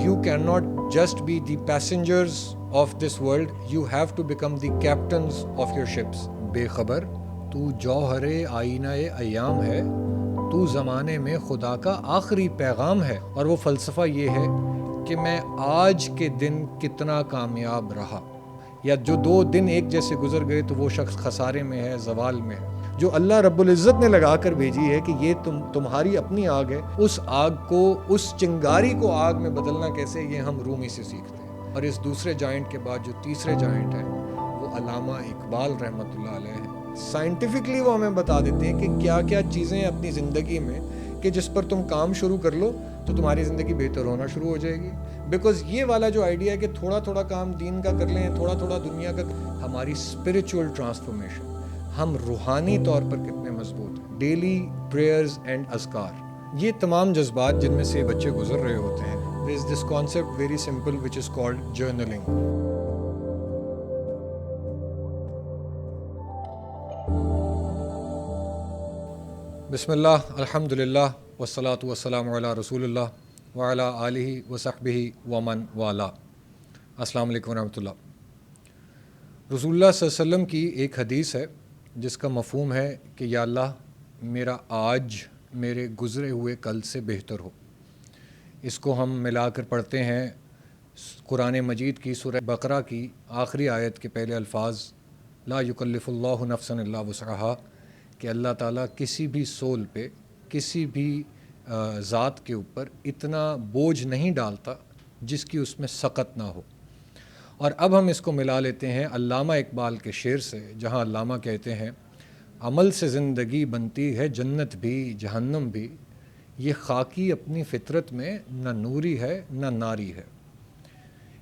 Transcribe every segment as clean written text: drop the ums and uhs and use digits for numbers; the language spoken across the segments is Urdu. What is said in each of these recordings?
you cannot just be the passengers of this world, you have to become the captains of your ships. بے خبر تو جوہر آئینہ ایام ہے، تو زمانے میں خدا کا آخری پیغام ہے. اور وہ فلسفہ یہ ہے کہ میں آج کے دن کتنا کامیاب رہا، یا جو 2 دن ایک جیسے گزر گئے تو وہ شخص خسارے میں ہے، زوال میں ہے. جو اللہ رب العزت نے لگا کر بھیجی ہے کہ یہ تمہاری اپنی آگ ہے، اس آگ کو، اس چنگاری کو آگ میں بدلنا کیسے، یہ ہم رومی سے سیکھتے ہیں. اور اس دوسرے جائنٹ کے بعد جو تیسرے جائنٹ ہے وہ علامہ اقبال رحمۃ اللہ علیہ ہے. سائنٹیفکلی وہ ہمیں بتا دیتے ہیں کہ کیا کیا چیزیں اپنی زندگی میں کہ جس پر تم کام شروع کر لو تو تمہاری زندگی بہتر ہونا شروع ہو جائے گی. بیکاز یہ والا جو آئیڈیا ہے کہ تھوڑا تھوڑا کام دین کا کر لیں، تھوڑا تھوڑا دنیا کا، ہماری اسپرچول ٹرانسفارمیشن، ہم روحانی طور پر کتنے مضبوط ہیں. ڈیلی پریئرز اینڈ اذکار، یہ تمام جذبات جن میں سے بچے گزر رہے ہوتے ہیں. there is this concept very simple which is called journaling. بسم اللہ، الحمد للہ، والصلاۃ والسلام علی رسول اللہ وعلی آلہ وصحبہ ومن والا. السلام علیکم ورحمۃ اللہ. رسول اللہ صلی اللہ علیہ وسلم کی ایک حدیث ہے جس کا مفہوم ہے کہ یا اللہ میرا آج میرے گزرے ہوئے کل سے بہتر ہو. اس کو ہم ملا کر پڑھتے ہیں قرآن مجید کی سورہ بقرہ کی آخری آیت کے پہلے الفاظ، لا یکلف اللہ نفسا الا وسعہا، کہ اللہ تعالیٰ کسی بھی سول پہ، کسی بھی ذات کے اوپر اتنا بوجھ نہیں ڈالتا جس کی اس میں سقط نہ ہو. اور اب ہم اس کو ملا لیتے ہیں علامہ اقبال کے شعر سے، جہاں علامہ کہتے ہیں عمل سے زندگی بنتی ہے جنت بھی جہنم بھی، یہ خاکی اپنی فطرت میں نہ نوری ہے نہ ناری ہے.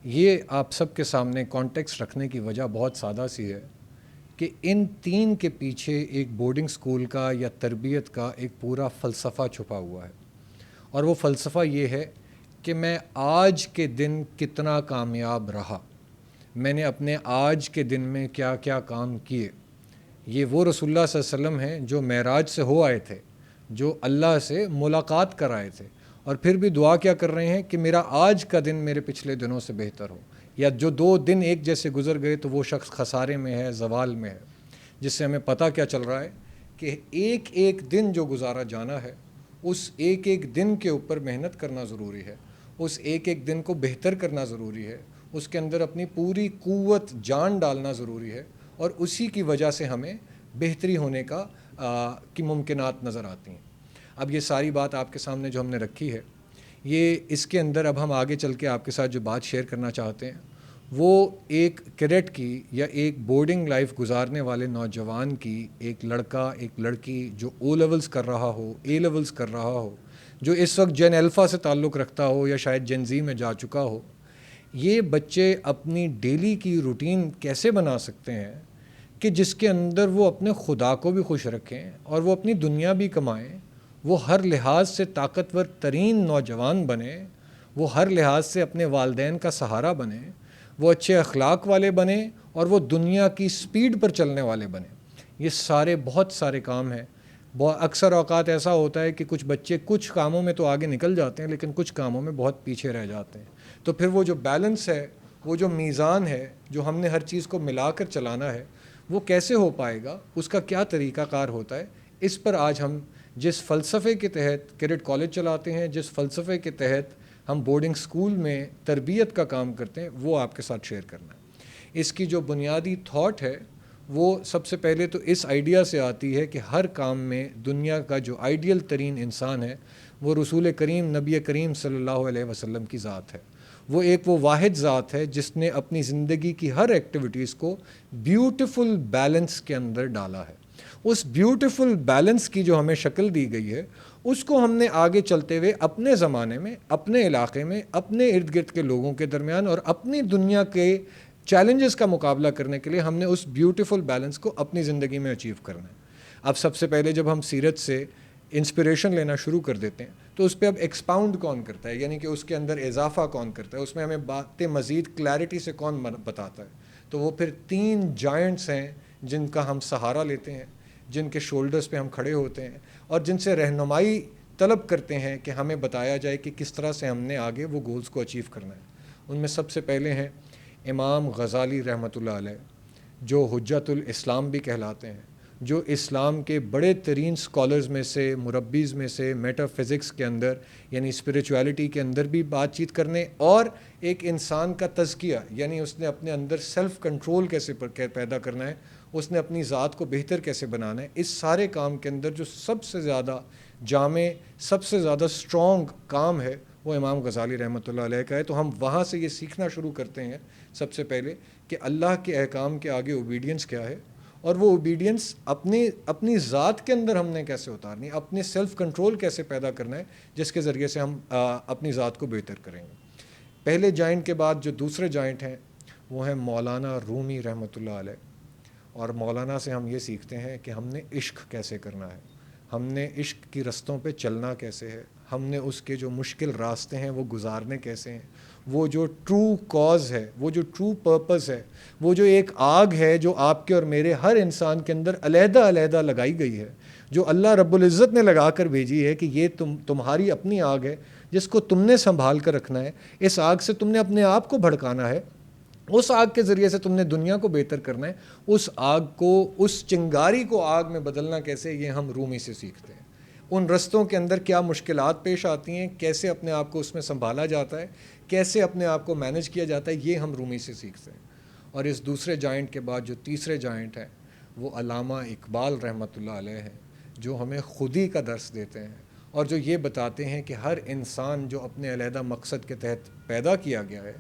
یہ آپ سب کے سامنے کانٹیکسٹ رکھنے کی وجہ بہت سادہ سی ہے کہ ان 3 کے پیچھے ایک بورڈنگ سکول کا یا تربیت کا ایک پورا فلسفہ چھپا ہوا ہے. اور وہ فلسفہ یہ ہے کہ میں آج کے دن کتنا کامیاب رہا، میں نے اپنے آج کے دن میں کیا کیا کام کیے. یہ وہ رسول اللہ صلی اللہ علیہ وسلم ہیں جو معراج سے ہو آئے تھے، جو اللہ سے ملاقات کر آئے تھے، اور پھر بھی دعا کیا کر رہے ہیں کہ میرا آج کا دن میرے پچھلے دنوں سے بہتر ہو. یا جو 2 دن ایک جیسے گزر گئے تو وہ شخص خسارے میں ہے، زوال میں ہے. جس سے ہمیں پتہ کیا چل رہا ہے کہ ایک ایک دن جو گزارا جانا ہے، اس ایک ایک دن کے اوپر محنت کرنا ضروری ہے، اس ایک ایک دن کو بہتر کرنا ضروری ہے، اس کے اندر اپنی پوری قوت جان ڈالنا ضروری ہے. اور اسی کی وجہ سے ہمیں بہتری ہونے کی ممکنات نظر آتی ہیں. اب یہ ساری بات آپ کے سامنے جو ہم نے رکھی ہے، یہ اس کے اندر اب ہم آگے چل کے آپ کے ساتھ جو بات شیئر کرنا چاہتے ہیں وہ ایک کیڈٹ کی یا ایک بورڈنگ لائف گزارنے والے نوجوان کی، ایک لڑکا ایک لڑکی جو او لیولز کر رہا ہو، اے لیولز کر رہا ہو، جو اس وقت جین الفا سے تعلق رکھتا ہو یا شاید جین زی میں جا چکا ہو، یہ بچے اپنی ڈیلی کی روٹین کیسے بنا سکتے ہیں کہ جس کے اندر وہ اپنے خدا کو بھی خوش رکھیں اور وہ اپنی دنیا بھی کمائیں، وہ ہر لحاظ سے طاقتور ترین نوجوان بنیں، وہ ہر لحاظ سے اپنے والدین کا سہارا بنیں، وہ اچھے اخلاق والے بنیں، اور وہ دنیا کی سپیڈ پر چلنے والے بنیں. یہ سارے بہت سارے کام ہیں. اکثر اوقات ایسا ہوتا ہے کہ کچھ بچے کچھ کاموں میں تو آگے نکل جاتے ہیں لیکن کچھ کاموں میں بہت پیچھے رہ جاتے ہیں. تو پھر وہ جو بیلنس ہے، وہ جو میزان ہے، جو ہم نے ہر چیز کو ملا کر چلانا ہے، وہ کیسے ہو پائے گا، اس کا کیا طریقہ کار ہوتا ہے، اس پر آج ہم جس فلسفے کے تحت کیڈٹ کالج چلاتے ہیں، جس فلسفے کے تحت ہم بورڈنگ سکول میں تربیت کا کام کرتے ہیں، وہ آپ کے ساتھ شیئر کرنا ہے. اس کی جو بنیادی تھاٹ ہے وہ سب سے پہلے تو اس آئیڈیا سے آتی ہے کہ ہر کام میں دنیا کا جو آئیڈیل ترین انسان ہے وہ رسول کریم نبی کریم صلی اللہ علیہ وسلم کی ذات ہے. وہ واحد ذات ہے جس نے اپنی زندگی کی ہر ایکٹیویٹیز کو بیوٹیفل بیلنس کے اندر ڈالا ہے. اس بیوٹیفل بیلنس کی جو ہمیں شکل دی گئی ہے، اس کو ہم نے آگے چلتے ہوئے اپنے زمانے میں، اپنے علاقے میں، اپنے ارد گرد کے لوگوں کے درمیان اور اپنی دنیا کے چیلنجز کا مقابلہ کرنے کے لیے ہم نے اس بیوٹیفل بیلنس کو اپنی زندگی میں اچیو کرنا ہے. اب سب سے پہلے جب ہم سیرت سے انسپریشن لینا شروع کر دیتے ہیں تو اس پہ اب ایکسپاؤنڈ کون کرتا ہے، یعنی کہ اس کے اندر اضافہ کون کرتا ہے، اس میں ہمیں باتیں مزید کلیئرٹی سے کون بتاتا ہے. تو وہ پھر 3 جائنٹس ہیں جن کا ہم سہارا لیتے ہیں، جن کے شولڈرز پہ ہم کھڑے ہوتے ہیں اور جن سے رہنمائی طلب کرتے ہیں کہ ہمیں بتایا جائے کہ کس طرح سے ہم نے آگے وہ گولز کو اچیو کرنا ہے۔ ان میں سب سے پہلے ہیں امام غزالی رحمۃ اللہ علیہ، جو حجت الاسلام بھی کہلاتے ہیں، جو اسلام کے بڑے ترین سکالرز میں سے، مربیز میں سے، میٹا فزکس کے اندر یعنی اسپریچویلٹی کے اندر بھی بات چیت کرنے، اور ایک انسان کا تزکیہ یعنی اس نے اپنے اندر سیلف کنٹرول کیسے پیدا کرنا ہے، اس نے اپنی ذات کو بہتر کیسے بنانا ہے، اس سارے کام کے اندر جو سب سے زیادہ جامع، سب سے زیادہ اسٹرانگ کام ہے وہ امام غزالی رحمۃ اللہ علیہ کا ہے۔ تو ہم وہاں سے یہ سیکھنا شروع کرتے ہیں سب سے پہلے کہ اللہ کے احکام کے آگے اوبیڈینس کیا ہے، اور وہ اوبیڈینس اپنی ذات کے اندر ہم نے کیسے اتارنی، اپنے سیلف کنٹرول کیسے پیدا کرنا ہے، جس کے ذریعے سے ہم اپنی ذات کو بہتر کریں گے۔ پہلے جائنٹ کے بعد جو دوسرے جائنٹ ہیں وہ ہیں مولانا رومی رحمۃ اللہ علیہ، اور مولانا سے ہم یہ سیکھتے ہیں کہ ہم نے عشق کیسے کرنا ہے، ہم نے عشق کی رستوں پہ چلنا کیسے ہے، ہم نے اس کے جو مشکل راستے ہیں وہ گزارنے کیسے ہیں، وہ جو ٹرو کاز ہے، وہ جو ٹرو پرپس ہے، وہ جو ایک آگ ہے جو آپ کے اور میرے ہر انسان کے اندر علیحدہ علیحدہ لگائی گئی ہے، جو اللہ رب العزت نے لگا کر بھیجی ہے کہ یہ تمہاری اپنی آگ ہے جس کو تم نے سنبھال کر رکھنا ہے، اس آگ سے تم نے اپنے آپ کو بھڑکانا ہے، اس آگ کے ذریعے سے تم نے دنیا کو بہتر کرنا ہے، اس آگ کو، اس چنگاری کو آگ میں بدلنا کیسے، یہ ہم رومی سے سیکھتے ہیں۔ ان رستوں کے اندر کیا مشکلات پیش آتی ہیں، کیسے اپنے آپ کو اس میں سنبھالا جاتا ہے، کیسے اپنے آپ کو مینج کیا جاتا ہے، یہ ہم رومی سے سیکھتے ہیں۔ اور اس دوسرے جائنٹ کے بعد جو تیسرے جائنٹ ہے وہ علامہ اقبال رحمۃ اللہ علیہ ہیں، جو ہمیں خودی کا درس دیتے ہیں، اور جو یہ بتاتے ہیں کہ ہر انسان جو اپنے علیحدہ مقصد کے تحت پیدا کیا گیا ہے،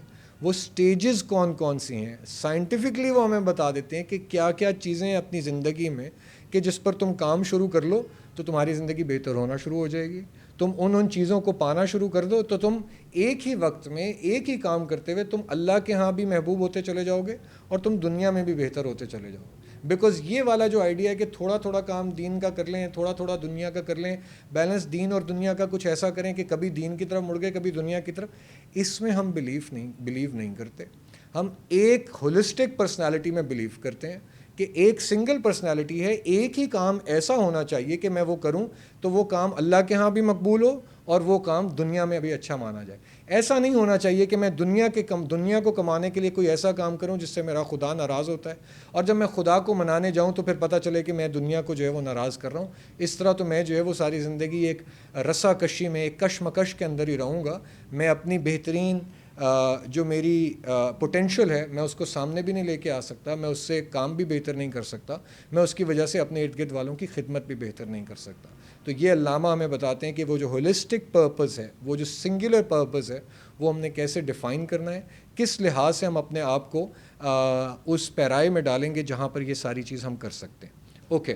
وہ سٹیجز کون کون سی ہیں، سائنٹیفکلی وہ ہمیں بتا دیتے ہیں کہ کیا کیا چیزیں ہیں اپنی زندگی میں کہ جس پر تم کام شروع کر لو تو تمہاری زندگی بہتر ہونا شروع ہو جائے گی، تم ان چیزوں کو پانا شروع کر دو تو تم ایک ہی وقت میں ایک ہی کام کرتے ہوئے تم اللہ کے ہاں بھی محبوب ہوتے چلے جاؤ گے اور تم دنیا میں بھی بہتر ہوتے چلے جاؤ گے۔ بیکاز یہ والا جو آئیڈیا ہے کہ تھوڑا تھوڑا کام دین کا کر لیں، تھوڑا تھوڑا دنیا کا کر لیں، بیلنس دین اور دنیا کا کچھ ایسا کریں کہ کبھی دین کی طرف مڑ گئے کبھی دنیا کی طرف، اس میں ہم بلیو نہیں کرتے۔ ہم ایک ہولسٹک پرسنالٹی میں بلیو کرتے ہیں کہ ایک سنگل پرسنالٹی ہے، ایک ہی کام ایسا ہونا چاہیے کہ میں وہ کروں تو وہ کام اللہ کے ہاں بھی مقبول ہو اور وہ کام دنیا میں بھی اچھا مانا جائے۔ ایسا نہیں ہونا چاہیے کہ میں دنیا کو کمانے کے لیے کوئی ایسا کام کروں جس سے میرا خدا ناراض ہوتا ہے، اور جب میں خدا کو منانے جاؤں تو پھر پتہ چلے کہ میں دنیا کو جو ہے وہ ناراض کر رہا ہوں۔ اس طرح تو میں جو ہے وہ ساری زندگی ایک رسا کشی میں، ایک کشمکش کے اندر ہی رہوں گا۔ میں اپنی بہترین جو میری پوٹینشیل ہے میں اس کو سامنے بھی نہیں لے کے آ سکتا، میں اس سے کام بھی بہتر نہیں کر سکتا، میں اس کی وجہ سے اپنے ارد گرد والوں کی خدمت بھی بہتر نہیں کر سکتا۔ تو یہ علامہ ہمیں بتاتے ہیں کہ وہ جو ہولسٹک پرپز ہے، وہ جو سنگولر پرپز ہے، وہ ہم نے کیسے ڈیفائن کرنا ہے، کس لحاظ سے ہم اپنے آپ کو اس پیرائے میں ڈالیں گے جہاں پر یہ ساری چیز ہم کر سکتے ہیں۔ اوکے،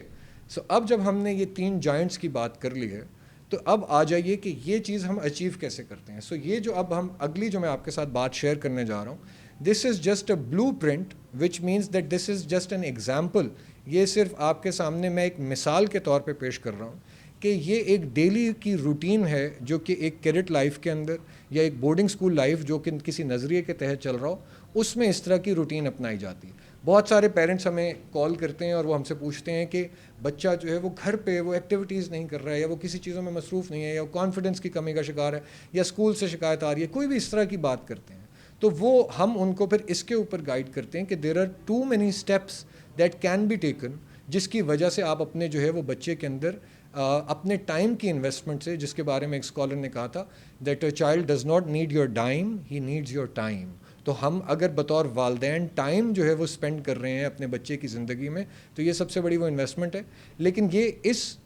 سو اب جب ہم نے یہ 3 جائنٹس کی بات کر لی ہے تو اب آ جائیے کہ یہ چیز ہم اچیو کیسے کرتے ہیں۔ سو یہ جو اب ہم اگلی جو میں آپ کے ساتھ بات شیئر کرنے جا رہا ہوں، this is just a blueprint which means that this is just an example. یہ صرف آپ کے سامنے میں ایک مثال کے طور پہ پیش کر رہا ہوں کہ یہ ایک ڈیلی کی روٹین ہے جو کہ ایک کیڈٹ لائف کے اندر یا ایک بورڈنگ سکول لائف جو کہ کسی نظریے کے تحت چل رہا ہو، اس میں اس طرح کی روٹین اپنائی جاتی ہے۔ بہت سارے پیرنٹس ہمیں کال کرتے ہیں اور وہ ہم سے پوچھتے ہیں کہ بچہ جو ہے وہ گھر پہ وہ ایکٹیویٹیز نہیں کر رہا ہے، یا وہ کسی چیزوں میں مصروف نہیں ہے، یا وہ کانفیڈنس کی کمی کا شکار ہے، یا اسکول سے شکایت آ رہی ہے، کوئی بھی اس طرح کی بات کرتے ہیں تو وہ ہم ان کو پھر اس کے اوپر گائیڈ کرتے ہیں کہ there are too many steps that can be taken, جس کی وجہ سے آپ اپنے جو ہے وہ بچے کے اندر اپنے ٹائم کی انویسٹمنٹ سے، جس کے بارے میں ایک اسکالر نے کہا تھا that a child does not need your ڈائم، he needs your time. تو ہم اگر بطور والدین ٹائم جو ہے وہ اسپینڈ کر رہے ہیں اپنے بچے کی زندگی میں تو یہ سب سے بڑی وہ انویسٹمنٹ ہے۔ لیکن یہ اس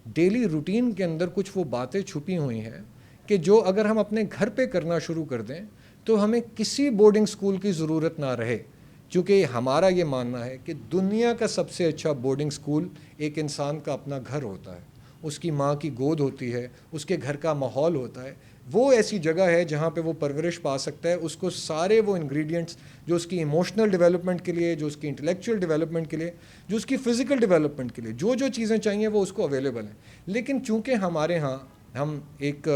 ڈیلی روٹین کے اندر کچھ وہ باتیں چھپی ہوئی ہیں کہ جو اگر ہم اپنے گھر پہ کرنا شروع کر دیں تو ہمیں کسی بورڈنگ اسکول کی ضرورت نہ رہے، چونکہ ہمارا یہ ماننا ہے کہ دنیا کا سب سے اچھا بورڈنگ اسکول ایک انسان کا اپنا گھر ہوتا ہے، اس کی ماں کی گود ہوتی ہے، اس کے گھر کا ماحول ہوتا ہے، وہ ایسی جگہ ہے جہاں پہ وہ پرورش پا سکتا ہے، اس کو سارے وہ انگریڈینٹس جو اس کی ایموشنل ڈیولپمنٹ کے لیے، جو اس کی انٹلیکچوئل ڈیولپمنٹ کے لیے، جو اس کی فزیکل ڈیولپمنٹ کے لیے جو چیزیں چاہیے وہ اس کو اویلیبل ہیں۔ لیکن چونکہ ہمارے ہاں ہم ایک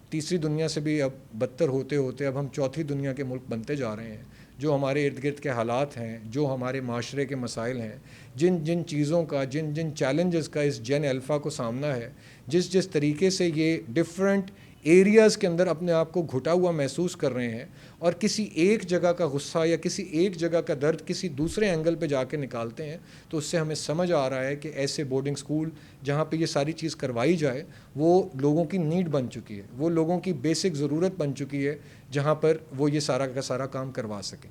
تیسری دنیا سے بھی اب بدتر ہوتے ہوتے اب ہم چوتھی دنیا کے ملک بنتے جا رہے ہیں، جو ہمارے ارد گرد کے حالات ہیں، جو ہمارے معاشرے کے مسائل ہیں، جن چیزوں کا، جن چیلنجز کا اس جین الفا کو سامنا ہے، جس طریقے سے یہ ڈفرینٹ ایریاز کے اندر اپنے آپ کو گھٹا ہوا محسوس کر رہے ہیں، اور کسی ایک جگہ کا غصہ یا کسی ایک جگہ کا درد کسی دوسرے اینگل پہ جا کے نکالتے ہیں، تو اس سے ہمیں سمجھ آ رہا ہے کہ ایسے بورڈنگ سکول جہاں پہ یہ ساری چیز کروائی جائے وہ لوگوں کی نیڈ بن چکی ہے، وہ لوگوں کی بیسک ضرورت بن چکی ہے، جہاں پر وہ یہ سارا کا سارا کام کروا سکیں.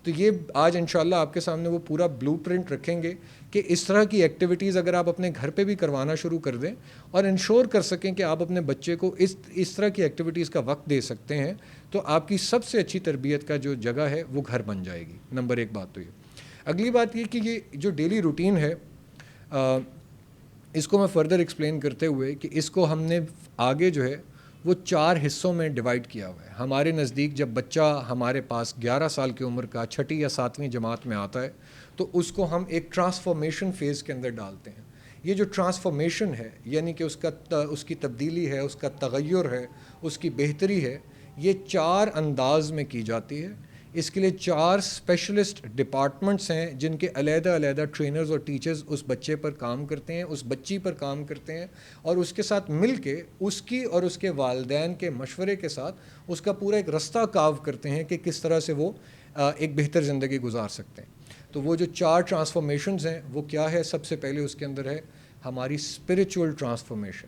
تو یہ آج انشاءاللہ آپ کے سامنے وہ پورا بلو پرنٹ رکھیں گے کہ اس طرح کی ایکٹیویٹیز اگر آپ اپنے گھر پہ بھی کروانا شروع کر دیں اور انشور کر سکیں کہ آپ اپنے بچے کو اس طرح کی ایکٹیویٹیز کا وقت دے سکتے ہیں، تو آپ کی سب سے اچھی تربیت کا جو جگہ ہے وہ گھر بن جائے گی. نمبر ایک بات تو یہ. اگلی بات یہ کہ یہ جو ڈیلی روٹین ہے، اس کو میں فردر ایکسپلین کرتے ہوئے کہ اس کو ہم نے آگے جو ہے وہ 4 حصوں میں ڈیوائڈ کیا ہوا ہے. ہمارے نزدیک جب بچہ ہمارے پاس 11 سال کی عمر کا 6ٹھی یا 7ویں جماعت میں آتا ہے تو اس کو ہم ایک ٹرانسفارمیشن فیز کے اندر ڈالتے ہیں. یہ جو ٹرانسفارمیشن ہے، یعنی کہ اس کی تبدیلی ہے، اس کا تغیر ہے، اس کی بہتری ہے، یہ 4 انداز میں کی جاتی ہے. اس کے لیے 4 اسپیشلسٹ ڈپارٹمنٹس ہیں جن کے علیحدہ علیحدہ ٹرینرز اور ٹیچرز اس بچے پر کام کرتے ہیں، اس بچی پر کام کرتے ہیں، اور اس کے ساتھ مل کے اس کی اور اس کے والدین کے مشورے کے ساتھ اس کا پورا ایک رستہ کاو کرتے ہیں کہ کس طرح سے وہ ایک بہتر زندگی گزار سکتے ہیں. تو وہ جو 4 ٹرانسفارمیشنز ہیں وہ کیا ہے؟ سب سے پہلے اس کے اندر ہے ہماری اسپریچول ٹرانسفارمیشن.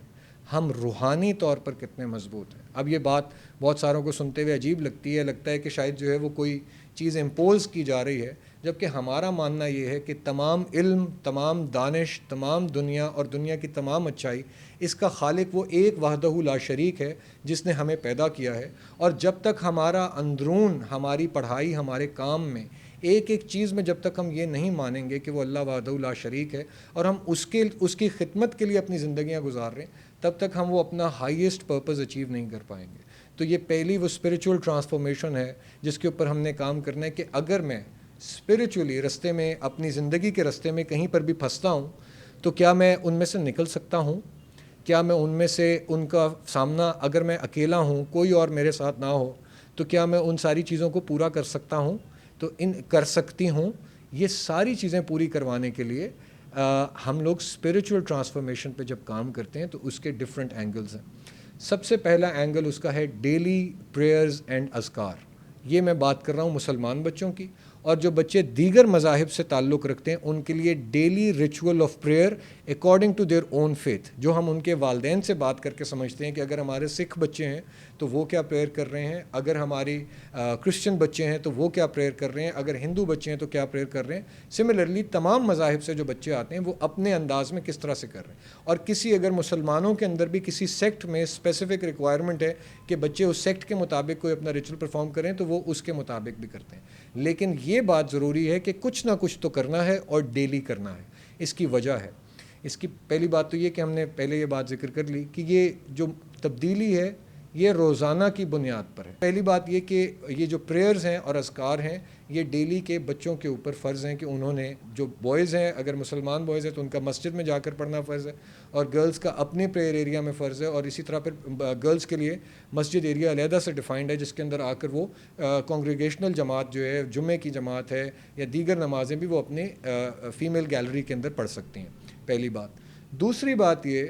ہم روحانی طور پر کتنے مضبوط ہیں. اب یہ بات بہت ساروں کو سنتے ہوئے عجیب لگتی ہے، لگتا ہے کہ شاید جو ہے وہ کوئی چیز امپوز کی جا رہی ہے، جبکہ ہمارا ماننا یہ ہے کہ تمام علم، تمام دانش، تمام دنیا اور دنیا کی تمام اچھائی اس کا خالق وہ ایک وحدہ لا شریک ہے جس نے ہمیں پیدا کیا ہے. اور جب تک ہمارا اندرون، ہماری پڑھائی، ہمارے کام میں ایک چیز میں جب تک ہم یہ نہیں مانیں گے کہ وہ اللہ وحدہ لا شریک ہے اور ہم اس کی خدمت کے لیے اپنی زندگیاں گزار رہے ہیں، تب تک ہم وہ اپنا ہائیسٹ پرپز اچیو نہیں کر پائیں گے. تو یہ پہلی وہ اسپریچول ٹرانسفارمیشن ہے جس کے اوپر ہم نے کام کرنا ہے کہ اگر میں اسپریچولی رستے میں، اپنی زندگی کے رستے میں کہیں پر بھی پھنستا ہوں تو کیا میں ان میں سے نکل سکتا ہوں؟ کیا میں ان میں سے ان کا سامنا، اگر میں اکیلا ہوں، کوئی اور میرے ساتھ نہ ہو، تو کیا میں ان ساری چیزوں کو پورا کر سکتا ہوں؟ تو کر سکتی ہوں. یہ ساری چیزیں پوری کروانے کے لیے ہم لوگ اسپریچول ٹرانسفارمیشن پہ جب کام کرتے ہیں تو اس کے ڈفرینٹ اینگلز ہیں. سب سے پہلا اینگل اس کا ہے ڈیلی پریئرز اینڈ اذکار. یہ میں بات کر رہا ہوں مسلمان بچوں کی، اور جو بچے دیگر مذاہب سے تعلق رکھتے ہیں ان کے لیے daily ritual of prayer according to their own faith. جو ہم ان کے والدین سے بات کر کے سمجھتے ہیں کہ اگر ہمارے سکھ بچے ہیں تو وہ کیا پریئر کر رہے ہیں، اگر ہماری کرسچن بچے ہیں تو وہ کیا پریئر کر رہے ہیں، اگر ہندو بچے ہیں تو کیا پریئر کر رہے ہیں. سملرلی تمام مذاہب سے جو بچے آتے ہیں وہ اپنے انداز میں کس طرح سے کر رہے ہیں. اور کسی اگر مسلمانوں کے اندر بھی کسی سیکٹ میں اسپیسیفک ریکوائرمنٹ ہے کہ بچے اس سیکٹ کے مطابق کوئی اپنا ریچول پرفارم کریں تو وہ اس کے مطابق بھی کرتے ہیں. لیکن یہ بات ضروری ہے کہ کچھ نہ کچھ تو کرنا ہے اور ڈیلی کرنا ہے. اس کی وجہ ہے، اس کی پہلی بات تو یہ کہ ہم نے پہلے یہ بات ذکر کر لی کہ یہ جو تبدیلی ہے یہ روزانہ کی بنیاد پر ہے. پہلی بات یہ کہ یہ جو پریئرز ہیں اور اذکار ہیں یہ ڈیلی کے بچوں کے اوپر فرض ہیں کہ انہوں نے، جو بوائز ہیں اگر مسلمان بوائز ہیں تو ان کا مسجد میں جا کر پڑھنا فرض ہے، اور گرلز کا اپنے پریئر ایریا میں فرض ہے. اور اسی طرح پھر گرلز کے لیے مسجد ایریا علیحدہ سے ڈیفائنڈ ہے جس کے اندر آ کر وہ کانگریگیشنل جماعت جو ہے، جمعے کی جماعت ہے یا دیگر نمازیں بھی وہ اپنے فیمیل گیلری کے اندر پڑھ سکتی ہیں. پہلی بات. دوسری بات یہ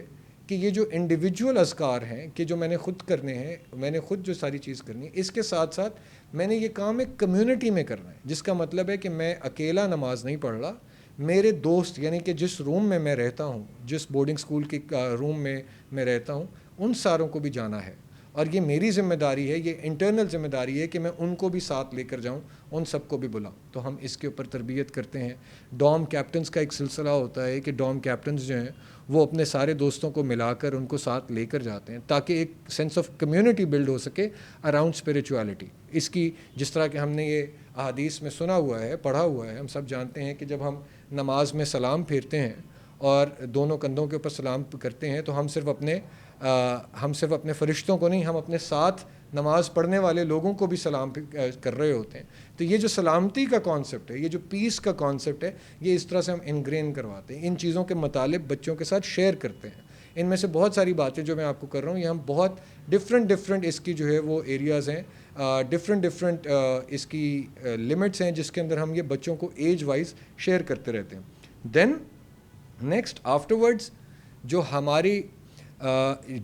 کہ یہ جو انڈیویجول اذکار ہیں کہ جو میں نے خود کرنے ہیں، میں نے خود جو ساری چیز کرنی ہے، اس کے ساتھ ساتھ میں نے یہ کام ایک کمیونٹی میں کرنا ہے. جس کا مطلب ہے کہ میں اکیلا نماز نہیں پڑھ رہا، میرے دوست، یعنی کہ جس روم میں رہتا ہوں، جس بورڈنگ سکول کے روم میں رہتا ہوں، ان ساروں کو بھی جانا ہے. اور یہ میری ذمہ داری ہے، یہ انٹرنل ذمہ داری ہے کہ میں ان کو بھی ساتھ لے کر جاؤں، ان سب کو بھی بلاؤں. تو ہم اس کے اوپر تربیت کرتے ہیں. ڈوم کیپٹنز کا ایک سلسلہ ہوتا ہے کہ ڈوم کیپٹنز جو ہیں وہ اپنے سارے دوستوں کو ملا کر ان کو ساتھ لے کر جاتے ہیں تاکہ ایک سینس آف کمیونٹی بلڈ ہو سکے اراؤنڈ اسپریچولیٹی. اس کی جس طرح کہ ہم نے یہ احادیث میں سنا ہوا ہے، پڑھا ہوا ہے، ہم سب جانتے ہیں کہ جب ہم نماز میں سلام پھیرتے ہیں اور دونوں کندھوں کے اوپر سلام کرتے ہیں تو ہم صرف اپنے فرشتوں کو نہیں، ہم اپنے ساتھ نماز پڑھنے والے لوگوں کو بھی سلام کر رہے ہوتے ہیں. تو یہ جو سلامتی کا کانسیپٹ ہے، یہ جو پیس کا کانسیپٹ ہے، یہ اس طرح سے ہم انگرین کرواتے ہیں. ان چیزوں کے مطالب بچوں کے ساتھ شیئر کرتے ہیں. ان میں سے بہت ساری باتیں جو میں آپ کو کر رہا ہوں، یہ ہم بہت ڈفرینٹ اس کی جو ہے وہ ایریاز ہیں ڈفرینٹ اس کی لمٹس ہیں جس کے اندر ہم یہ بچوں کو ایج وائز شیئر کرتے رہتے ہیں. دین نیکسٹ آفٹر ورڈز جو ہماری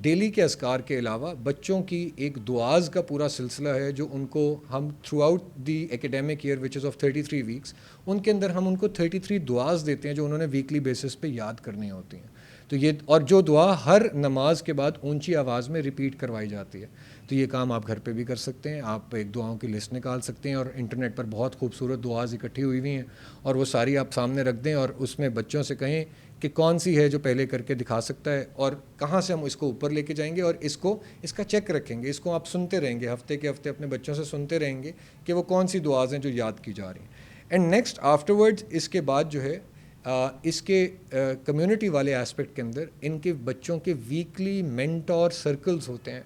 ڈیلی کے اذکار کے علاوہ بچوں کی ایک دعاز کا پورا سلسلہ ہے جو ان کو ہم throughout the academic year which is of 33 weeks ان کے اندر ہم ان کو 33 دعاز دیتے ہیں جو انہوں نے ویکلی بیسس پہ یاد کرنی ہوتی ہیں. تو یہ اور جو دعا ہر نماز کے بعد اونچی آواز میں ریپیٹ کروائی جاتی ہے. تو یہ کام آپ گھر پہ بھی کر سکتے ہیں. آپ ایک دعاؤں کی لسٹ نکال سکتے ہیں اور انٹرنیٹ پر بہت خوبصورت دعاز اکٹھی ہوئی ہوئی ہیں اور وہ ساری آپ سامنے رکھ دیں اور اس میں بچوں سے کہیں کہ کون سی ہے جو پہلے کر کے دکھا سکتا ہے اور کہاں سے ہم اس کو اوپر لے کے جائیں گے اور اس کا چیک رکھیں گے. اس کو آپ سنتے رہیں گے ہفتے کے ہفتے اپنے بچوں سے سنتے رہیں گے کہ وہ کون سی دعاز ہیں جو یاد کی جا رہی ہیں. اینڈ نیکسٹ آفٹر ورڈز اس کے بعد جو ہے اس کے کمیونٹی والے ایسپیکٹ کے اندر ان کے بچوں کے ویکلی مینٹور سرکلز ہوتے ہیں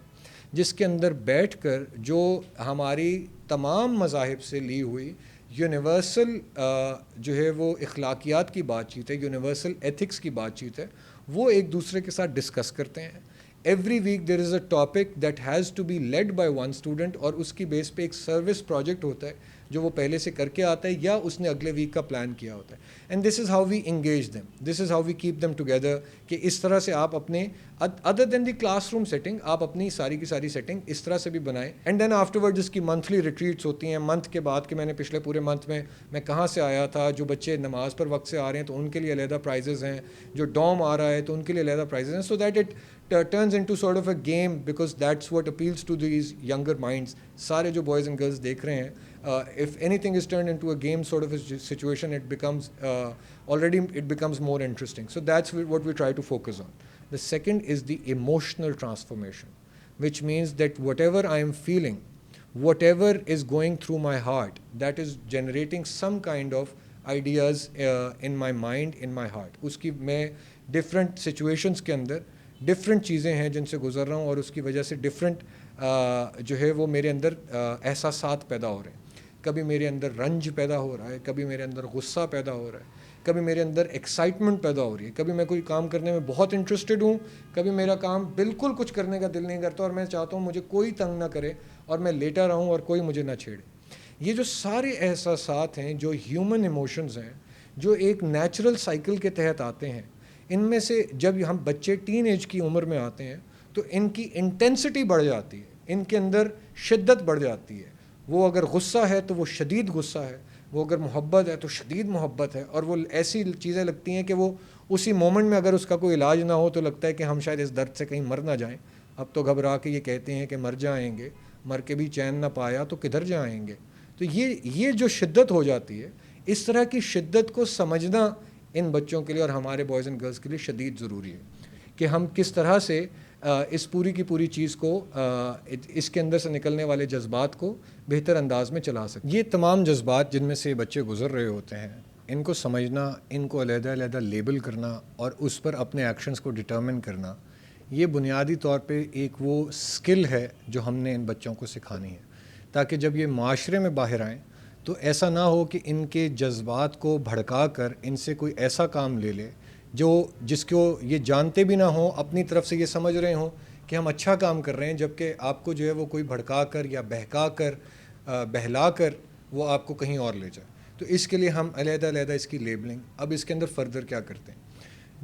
جس کے اندر بیٹھ کر جو ہماری تمام مذاہب سے لی ہوئی یونیورسل جو ہے وہ اخلاقیات کی بات چیت ہے, یونیورسل ایتھکس کی بات چیت ہے, وہ ایک دوسرے کے ساتھ ڈسکس کرتے ہیں. Every week there is a topic that has to be led by one student اور اس کی بیس پہ ایک سروس پروجیکٹ ہوتا ہے جو وہ پہلے سے کر کے آتا ہے یا اس نے اگلے ویک کا پلان کیا ہوتا ہے. And this is how we engage them, this is how we keep them together کہ اس طرح سے آپ اپنے other than the classroom setting آپ اپنی ساری کی ساری سیٹنگ اس طرح سے بھی بنائیں. اینڈ دین آفٹر ورڈ اس کی منتھلی ریٹریٹس ہوتی ہیں منتھ کے بعد کہ میں نے پچھلے پورے منتھ میں کہاں سے آیا تھا. جو بچے نماز پر وقت سے آ رہے ہیں تو ان کے لیے علیحدہ پرائزز ہیں, جو ڈوم آ رہا ہے تو ان کے لیے علیحدہ پرائزز ہیں, so that it turns into sort of a game because that's what appeals to these younger minds. سارے جو boys and girls دیکھ رہے ہیں if anything is turned into a game sort of a situation it becomes already it becomes more interesting. So that's what we try to focus on. The second is the emotional transformation, which means that whatever I am feeling, whatever is going through my heart, that is generating some kind of ideas in my mind, in my heart. اس کی میں different situations کے اندر ڈفرینٹ چیزیں ہیں جن سے گزر رہا ہوں اور اس کی وجہ سے ڈفرینٹ جو ہے وہ میرے اندر احساسات پیدا ہو رہے ہیں. کبھی میرے اندر رنج پیدا ہو رہا ہے, کبھی میرے اندر غصہ پیدا ہو رہا ہے, کبھی میرے اندر ایکسائٹمنٹ پیدا ہو رہی ہے, کبھی میں کوئی کام کرنے میں بہت انٹرسٹڈ ہوں, کبھی میرا کام بالکل کچھ کرنے کا دل نہیں کرتا اور میں چاہتا ہوں مجھے کوئی تنگ نہ کرے اور میں لیٹا رہوں اور کوئی مجھے نہ چھیڑے. یہ جو سارے احساسات ہیں جو ہیومن ایموشنز ہیں جو ایک نیچرل سائیکل کے تحت آتے ہیں, ان میں سے جب ہم بچے ٹین ایج کی عمر میں آتے ہیں تو ان کی انٹینسٹی بڑھ جاتی ہے, ان کے اندر شدت بڑھ جاتی ہے. وہ اگر غصہ ہے تو وہ شدید غصہ ہے, وہ اگر محبت ہے تو شدید محبت ہے, اور وہ ایسی چیزیں لگتی ہیں کہ وہ اسی مومنٹ میں اگر اس کا کوئی علاج نہ ہو تو لگتا ہے کہ ہم شاید اس درد سے کہیں مر نہ جائیں. اب تو گھبرا کے یہ کہتے ہیں کہ مر جائیں گے, مر کے بھی چین نہ پایا تو کدھر جائیں گے. تو یہ جو شدت ہو جاتی ہے, اس طرح کی شدت کو سمجھنا ان بچوں کے لیے اور ہمارے بوائز اینڈ گرلس کے لیے شدید ضروری ہے کہ ہم کس طرح سے اس پوری کی پوری چیز کو اس کے اندر سے نکلنے والے جذبات کو بہتر انداز میں چلا سکیں. یہ تمام جذبات جن میں سے بچے گزر رہے ہوتے ہیں, ان کو سمجھنا, ان کو علیحدہ علیحدہ لیبل کرنا اور اس پر اپنے ایکشنز کو ڈٹرمن کرنا, یہ بنیادی طور پہ ایک وہ اسکل ہے جو ہم نے ان بچوں کو سکھانی ہے تاکہ جب یہ معاشرے میں باہر آئیں تو ایسا نہ ہو کہ ان کے جذبات کو بھڑکا کر ان سے کوئی ایسا کام لے لے جس کو یہ جانتے بھی نہ ہوں, اپنی طرف سے یہ سمجھ رہے ہوں کہ ہم اچھا کام کر رہے ہیں, جبکہ آپ کو جو ہے وہ کوئی بھڑکا کر یا بہکا کر بہلا کر وہ آپ کو کہیں اور لے جائے. تو اس کے لیے ہم علیحدہ علیحدہ اس کی لیبلنگ. اب اس کے اندر فردر کیا کرتے ہیں,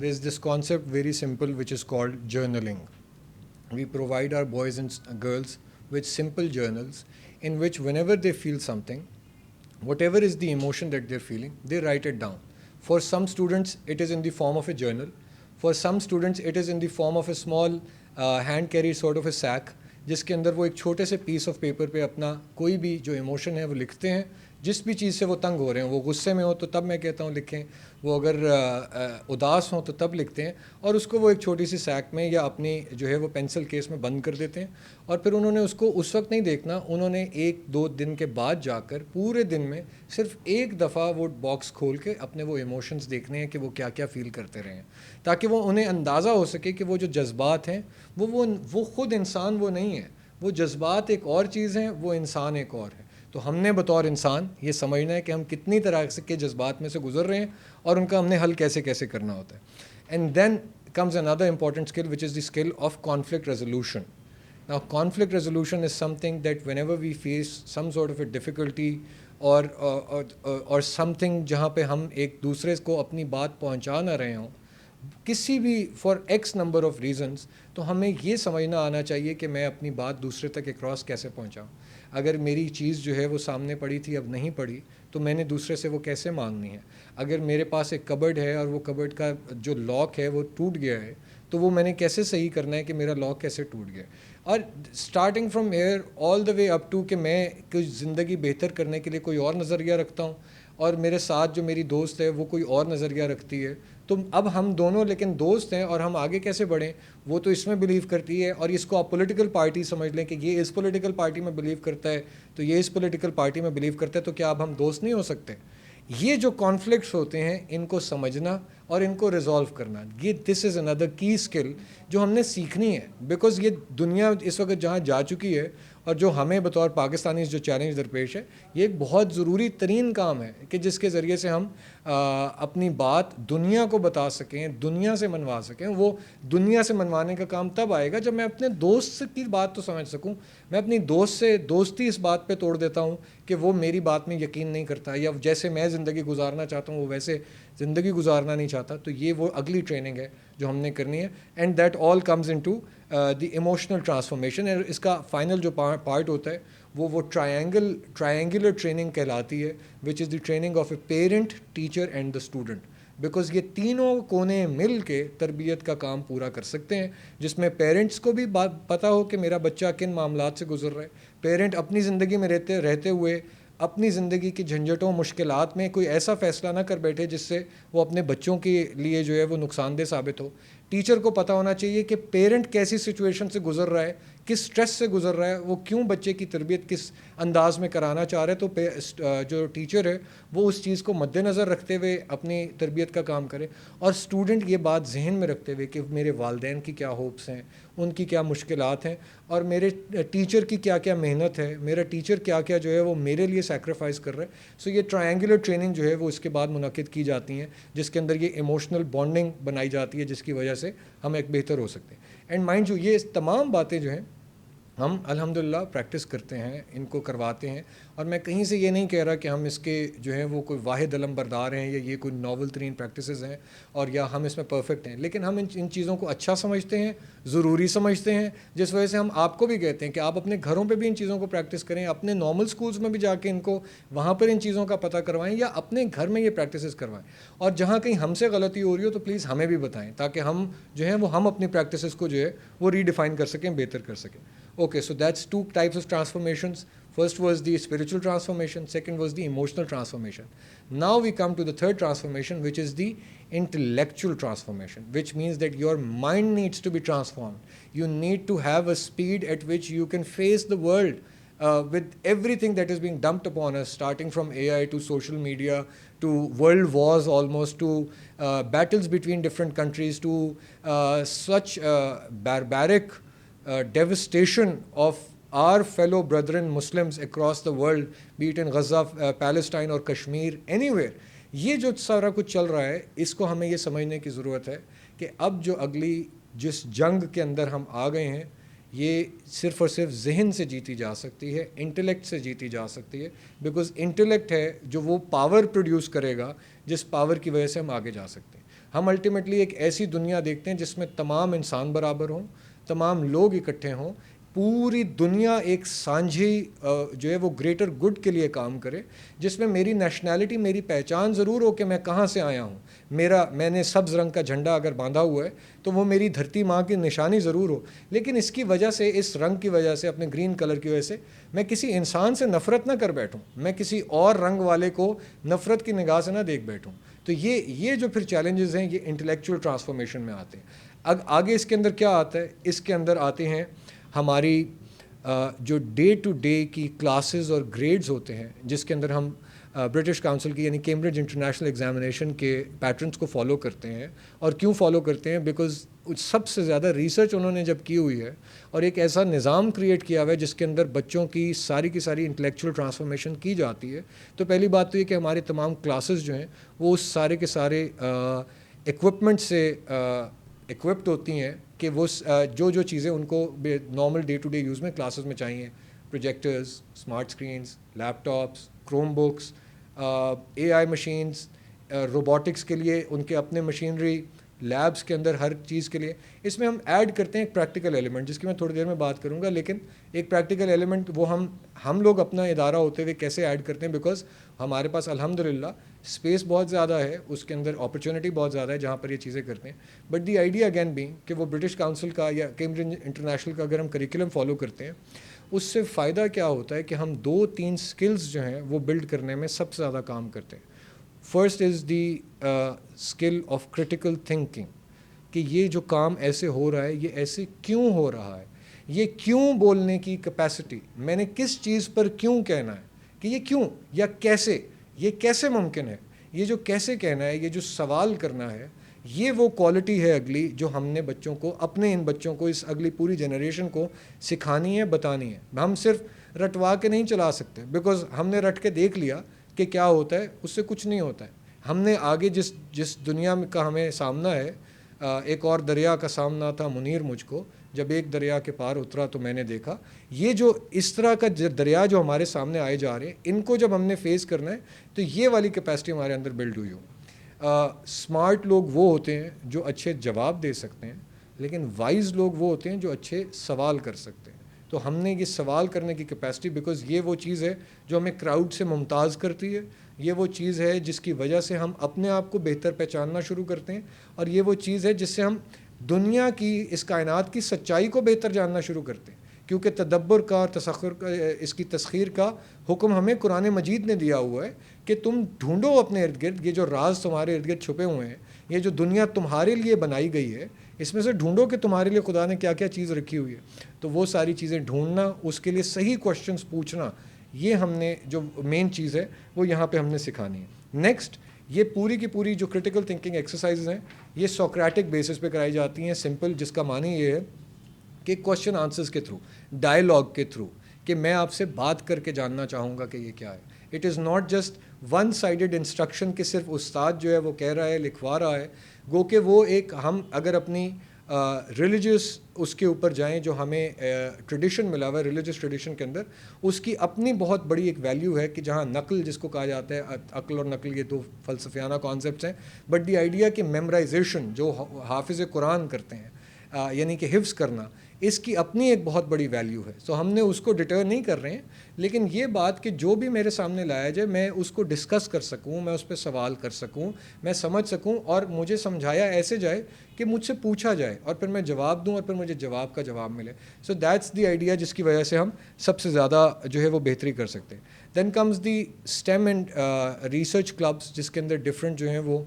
there is this concept very simple which is called journaling. We provide our boys and girls with simple journals in which whenever they feel something, whatever is the emotion that they're feeling, they write it down. For some students it is in the form of a journal, for some students it is in the form of a small hand carried sort of a sack جس کے اندر وہ ایک چھوٹے سے پیس آف پیپر پہ اپنا کوئی بھی جو ایموشن ہے وہ لکھتے ہیں. جس بھی چیز سے وہ تنگ ہو رہے ہیں, وہ غصے میں ہو تو تب میں کہتا ہوں لکھیں, وہ اگر اداس ہوں تو تب لکھتے ہیں, اور اس کو وہ ایک چھوٹی سی سیک میں یا اپنی جو ہے وہ پینسل کیس میں بند کر دیتے ہیں. اور پھر انہوں نے اس کو اس وقت نہیں دیکھنا, انہوں نے 1-2 دن کے بعد جا کر پورے دن میں صرف ایک دفعہ وہ باکس کھول کے اپنے وہ ایموشنز دیکھنے ہیں کہ وہ کیا کیا فیل کرتے رہے ہیں, تاکہ وہ انہیں اندازہ ہو سکے کہ وہ جو جذبات ہیں وہ خود انسان وہ نہیں ہے, وہ جذبات ایک اور چیز ہیں, وہ انسان ایک اور ہے. تو ہم نے بطور انسان یہ سمجھنا ہے کہ ہم کتنی طرح کے جذبات میں سے گزر رہے ہیں اور ان کا ہم نے حل کیسے کیسے کرنا ہوتا ہے. And then comes another important skill which is the skill of conflict resolution. Now, conflict resolution is something that whenever we face some sort of a difficulty اور something جہاں پہ ہم ایک دوسرے کو اپنی بات پہنچا نہ رہے ہوں کسی بھی for x number of reasons, تو ہمیں یہ سمجھنا آنا چاہیے کہ میں اپنی بات دوسرے تک اکراس کیسے پہنچاؤں. اگر میری چیز جو ہے وہ سامنے پڑی تھی اب نہیں پڑی تو میں نے دوسرے سے وہ کیسے مانگنی ہے. اگر میرے پاس ایک کبرڈ ہے اور وہ کبرڈ کا جو لاک ہے وہ ٹوٹ گیا ہے تو وہ میں نے کیسے صحیح کرنا ہے کہ میرا لاک کیسے ٹوٹ گیا. اور starting from year all the way up to کہ میں کچھ زندگی بہتر کرنے کے لیے کوئی اور نظریہ رکھتا ہوں اور میرے ساتھ جو میری دوست ہے وہ کوئی اور نظریہ رکھتی ہے، تو اب ہم دونوں لیکن دوست ہیں اور ہم آگے کیسے بڑھیں. وہ تو اس میں بلیو کرتی ہے اور اس کو آپ پولیٹیکل پارٹی سمجھ لیں کہ یہ اس پولیٹیکل پارٹی میں بلیو کرتا ہے تو یہ اس پولیٹیکل پارٹی میں بلیو کرتا ہے، تو کیا اب ہم دوست نہیں ہو سکتے؟ یہ جو کانفلکٹس ہوتے ہیں ان کو سمجھنا اور ان کو ریزالو کرنا، یہ دس از اندر کی اسکل جو ہم نے سیکھنی ہے. بیکاز یہ دنیا اس وقت جہاں جا چکی ہے اور جو ہمیں بطور پاکستانی جو چیلنج درپیش ہے، یہ ایک بہت ضروری ترین کام ہے کہ جس کے ذریعے سے ہم اپنی بات دنیا کو بتا سکیں، دنیا سے منوا سکیں. وہ دنیا سے منوانے کا کام تب آئے گا جب میں اپنے دوست کی بات تو سمجھ سکوں. میں اپنی دوست سے دوستی اس بات پہ توڑ دیتا ہوں کہ وہ میری بات میں یقین نہیں کرتا، یا جیسے میں زندگی گزارنا چاہتا ہوں وہ ویسے زندگی گزارنا نہیں چاہتا. تو یہ وہ اگلی ٹریننگ ہے جو ہم نے کرنی ہے. And that all comes into the emotional transformation. اس کا فائنل جو پارٹ ہوتا ہے وہ ٹرائنگولر ٹریننگ کہلاتی ہے، which is the training of a parent, teacher and the student. Because یہ تینوں کونے مل کے تربیت کا کام پورا کر سکتے ہیں، جس میں پیرنٹس کو بھی پتہ ہو کہ میرا بچہ کن معاملات سے گزر رہا ہے. پیرنٹ اپنی زندگی میں رہتے ہوئے اپنی زندگی کی جھنجھٹوں مشکلات میں کوئی ایسا فیصلہ نہ کر بیٹھے جس سے وہ اپنے بچوں کے لیے جو ہے وہ نقصان دہ ثابت ہو. ٹیچر کو پتہ ہونا چاہیے کہ پیرنٹ کیسی سچویشن سے گزر رہا ہے، کس سٹریس سے گزر رہا ہے، وہ کیوں بچے کی تربیت کس انداز میں کرانا چاہ رہا ہے. تو جو ٹیچر ہے وہ اس چیز کو مد نظر رکھتے ہوئے اپنی تربیت کا کام کرے. اور اسٹوڈنٹ یہ بات ذہن میں رکھتے ہوئے کہ میرے والدین کی کیا ہوپس ہیں، ان کی کیا مشکلات ہیں، اور میرے ٹیچر کی کیا کیا محنت ہے، میرا ٹیچر کیا کیا جو ہے وہ میرے لیے سیکریفائز کر رہا ہے. سو یہ ٹرائنگولر ٹریننگ جو ہے وہ اس کے بعد منعقد کی جاتی ہیں، جس کے اندر یہ ایموشنل بانڈنگ بنائی جاتی ہے، جس کی وجہ سے ہم ایک بہتر ہو سکتے ہیں. اینڈ مائنڈ جو یہ تمام باتیں جو ہیں ہم الحمدللہ پریکٹس کرتے ہیں، ان کو کرواتے ہیں. اور میں کہیں سے یہ نہیں کہہ رہا کہ ہم اس کے جو ہیں وہ کوئی واحد علم بردار ہیں یا یہ کوئی ناول ترین پریکٹسز ہیں اور یا ہم اس میں پرفیکٹ ہیں، لیکن ہم ان چیزوں کو اچھا سمجھتے ہیں، ضروری سمجھتے ہیں، جس وجہ سے ہم آپ کو بھی کہتے ہیں کہ آپ اپنے گھروں پہ بھی ان چیزوں کو پریکٹس کریں، اپنے نارمل سکولز میں بھی جا کے ان کو وہاں پر ان چیزوں کا پتہ کروائیں یا اپنے گھر میں یہ پریکٹسز کروائیں. اور جہاں کہیں ہم سے غلطی ہو رہی ہو تو پلیز ہمیں بھی بتائیں تاکہ ہم جو ہیں وہ ہم اپنی پریکٹسز کو جو ہے وہ ریڈیفائن کر سکیں، بہتر کر سکیں. Okay, so that's two types of transformations. First was the spiritual transformation, second was the emotional transformation. Now we come to the third transformation, which is the intellectual transformation, which means that your mind needs to be transformed. You need to have a speed at which you can face the world with everything that is being dumped upon us, starting from AI to social media to world wars almost, to battles between different countries, to such barbaric devastation of our fellow brethren Muslims across the world, be it in Gaza, Palestine or Kashmir, anywhere. یہ جو سارا کچھ چل رہا ہے اس کو ہمیں یہ سمجھنے کی ضرورت ہے کہ اب جو اگلی جس جنگ کے اندر ہم آ گئے ہیں یہ صرف اور صرف ذہن سے جیتی جا سکتی ہے، انٹلیکٹ سے جیتی جا سکتی ہے. بیکاز انٹلیکٹ ہے جو وہ پاور پروڈیوس کرے گا جس پاور کی وجہ سے ہم آگے جا سکتے ہیں. ہم الٹیمیٹلی ایک ایسی دنیا دیکھتے ہیں جس میں تمام انسان برابر ہوں، تمام لوگ اکٹھے ہوں، پوری دنیا ایک سانجھی جو ہے وہ گریٹر گڈ کے لیے کام کرے، جس میں میری نیشنلٹی، میری پہچان ضرور ہو کہ میں کہاں سے آیا ہوں. میں نے سبز رنگ کا جھنڈا اگر باندھا ہوا ہے تو وہ میری دھرتی ماں کی نشانی ضرور ہو، لیکن اس کی وجہ سے، اس رنگ کی وجہ سے، اپنے گرین کلر کی وجہ سے میں کسی انسان سے نفرت نہ کر بیٹھوں، میں کسی اور رنگ والے کو نفرت کی نگاہ سے نہ دیکھ بیٹھوں. تو یہ جو پھر چیلنجز ہیں یہ انٹلیکچوئل ٹرانسفارمیشن میں آتے ہیں. آگے اس کے اندر کیا آتا ہے؟ اس کے اندر آتے ہیں ہماری جو ڈے ٹو ڈے کی کلاسز اور گریڈز ہوتے ہیں، جس کے اندر ہم برٹش کاؤنسل کی یعنی کیمبرج انٹرنیشنل ایگزامینیشن کے پیٹرنس کو فالو کرتے ہیں. اور کیوں فالو کرتے ہیں؟ بیکاز سب سے زیادہ ریسرچ انہوں نے جب کی ہوئی ہے اور ایک ایسا نظام کریٹ کیا ہوا ہے جس کے اندر بچوں کی ساری انٹلیکچوئل ٹرانسفارمیشن کی جاتی ہے. تو پہلی بات تو یہ کہ ہمارے تمام کلاسز جو ہیں وہ اس سارے کے سارے ایکوپمنٹ سے ایکوپڈ ہوتی ہیں کہ وہ جو چیزیں ان کو normal day to day use میں کلاسز میں چاہیے، projectors, smart screens, laptops, Chromebooks, A I machines, robotics کے لیے ان کے اپنے مشینری، لیبس کے اندر ہر چیز کے لیے. اس میں ہم ایڈ کرتے ہیں ایک پریکٹیکل ایلیمنٹ جس کی میں تھوڑی دیر میں بات کروں گا، لیکن ایک پریکٹیکل ایلیمنٹ وہ ہم لوگ اپنا ادارہ ہوتے ہوئے کیسے ایڈ کرتے ہیں، بیکاز ہمارے پاس الحمدللہ اسپیس بہت زیادہ ہے، اس کے اندر اپرچونٹی بہت زیادہ ہے جہاں پر یہ چیزیں کرتے ہیں. But the idea again being کہ وہ برٹش کاؤنسل کا یا کیمبرج انٹرنیشنل کا اگر ہم کریکولم فالو کرتے ہیں، اس سے فائدہ کیا ہوتا ہے کہ ہم 2-3 اسکلز جو ہیں وہ بلڈ کرنے میں سب سے زیادہ کام کرتے ہیں. First is the skill of critical thinking, کہ یہ جو کام ایسے ہو رہا ہے یہ ایسے کیوں ہو رہا ہے، یہ کیوں بولنے کی کیپیسٹی، میں نے کس چیز پر کیوں کہنا ہے، کہ یہ کیوں یا کیسے، یہ کیسے ممکن ہے، یہ جو کیسے کہنا ہے، یہ جو سوال کرنا ہے، یہ وہ کوالٹی ہے اگلی جو ہم نے بچوں کو، اپنے ان بچوں کو، اس اگلی پوری جنریشن کو سکھانی ہے، بتانی ہے. ہم صرف رٹوا کے نہیں چلا سکتے، بیکاز ہم نے رٹ کے دیکھ لیا کہ کیا ہوتا ہے، اس سے کچھ نہیں ہوتا ہے. ہم نے آگے جس دنیا کا ہمیں سامنا ہے، ایک اور دریا کا سامنا تھا منیر مجھ کو، جب ایک دریا کے پار اترا تو میں نے دیکھا یہ جو اس طرح کا دریا جو ہمارے سامنے آئے جا رہے ہیں، ان کو جب ہم نے فیس کرنا ہے تو یہ والی کیپیسٹی ہمارے اندر بلڈ ہوئی ہو. اسمارٹ لوگ وہ ہوتے ہیں جو اچھے جواب دے سکتے ہیں، لیکن وائز لوگ وہ ہوتے ہیں جو اچھے سوال کر سکتے ہیں. تو ہم نے یہ سوال کرنے کی کیپیسٹی، بیکاز یہ وہ چیز ہے جو ہمیں کراؤڈ سے ممتاز کرتی ہے، یہ وہ چیز ہے جس کی وجہ سے ہم اپنے آپ کو بہتر پہچاننا شروع کرتے ہیں، اور یہ وہ چیز ہے جس سے ہم دنیا کی، اس کائنات کی سچائی کو بہتر جاننا شروع کرتے ہیں. کیونکہ تدبر کا اور تسخر کا، اس کی تسخیر کا حکم ہمیں قرآن مجید نے دیا ہوا ہے کہ تم ڈھونڈو اپنے ارد گرد، یہ جو راز تمہارے ارد گرد چھپے ہوئے ہیں، یہ جو دنیا تمہارے لیے بنائی گئی ہے، اس میں سے ڈھونڈو کہ تمہارے لیے خدا نے کیا کیا چیز رکھی ہوئی ہے. تو وہ ساری چیزیں ڈھونڈنا، اس کے لیے صحیح کوشچنس پوچھنا، یہ ہم نے جو مین چیز ہے وہ یہاں پہ ہم نے سکھانی ہے. نیکسٹ، یہ پوری کی پوری جو کریٹیکل تھنکنگ ایکسرسائزز ہیں یہ سوکریٹک بیسس پہ کرائی جاتی ہیں. سمپل، جس کا معنی یہ ہے کہ کوشچن آنسرز کے تھرو، ڈائیلاگ کے تھرو، کہ میں آپ سے بات کر کے جاننا چاہوں گا کہ یہ کیا ہے. It is not just one sided instruction کہ صرف استاد جو ہے وہ کہہ رہا ہے، لکھوا رہا ہے. گو کہ وہ ایک، ہم اگر اپنی ریلیجیس اس کے اوپر جائیں جو ہمیں ٹریڈیشن ملا ہوا ہے، ریلیجیس ٹریڈیشن کے اندر اس کی اپنی بہت بڑی ایک ویلیو ہے، کہ جہاں نقل جس کو کہا جاتا ہے، عقل اور نقل یہ 2 فلسفیانہ کانسیپٹس ہیں، بٹ دی آئیڈیا کہ میمورائزیشن جو حافظ قرآن کرتے ہیں، یعنی کہ حفظ کرنا، اس کی اپنی ایک بہت بڑی ویلیو ہے. سو ہم نے اس کو ڈیٹر نہیں کر رہے ہیں، لیکن یہ بات کہ جو بھی میرے سامنے لایا جائے میں اس کو ڈسکس کر سکوں، میں اس پہ سوال کر سکوں، میں سمجھ سکوں، اور مجھے سمجھایا ایسے جائے کہ مجھ سے پوچھا جائے اور پھر میں جواب دوں اور پھر مجھے جواب کا جواب ملے. سو دیٹس دی آئیڈیا جس کی وجہ سے ہم سب سے زیادہ جو ہے وہ بہتری کر سکتے ہیں. Then comes the STEM and research clubs, جس کے اندر ڈفرینٹ جو ہیں وہ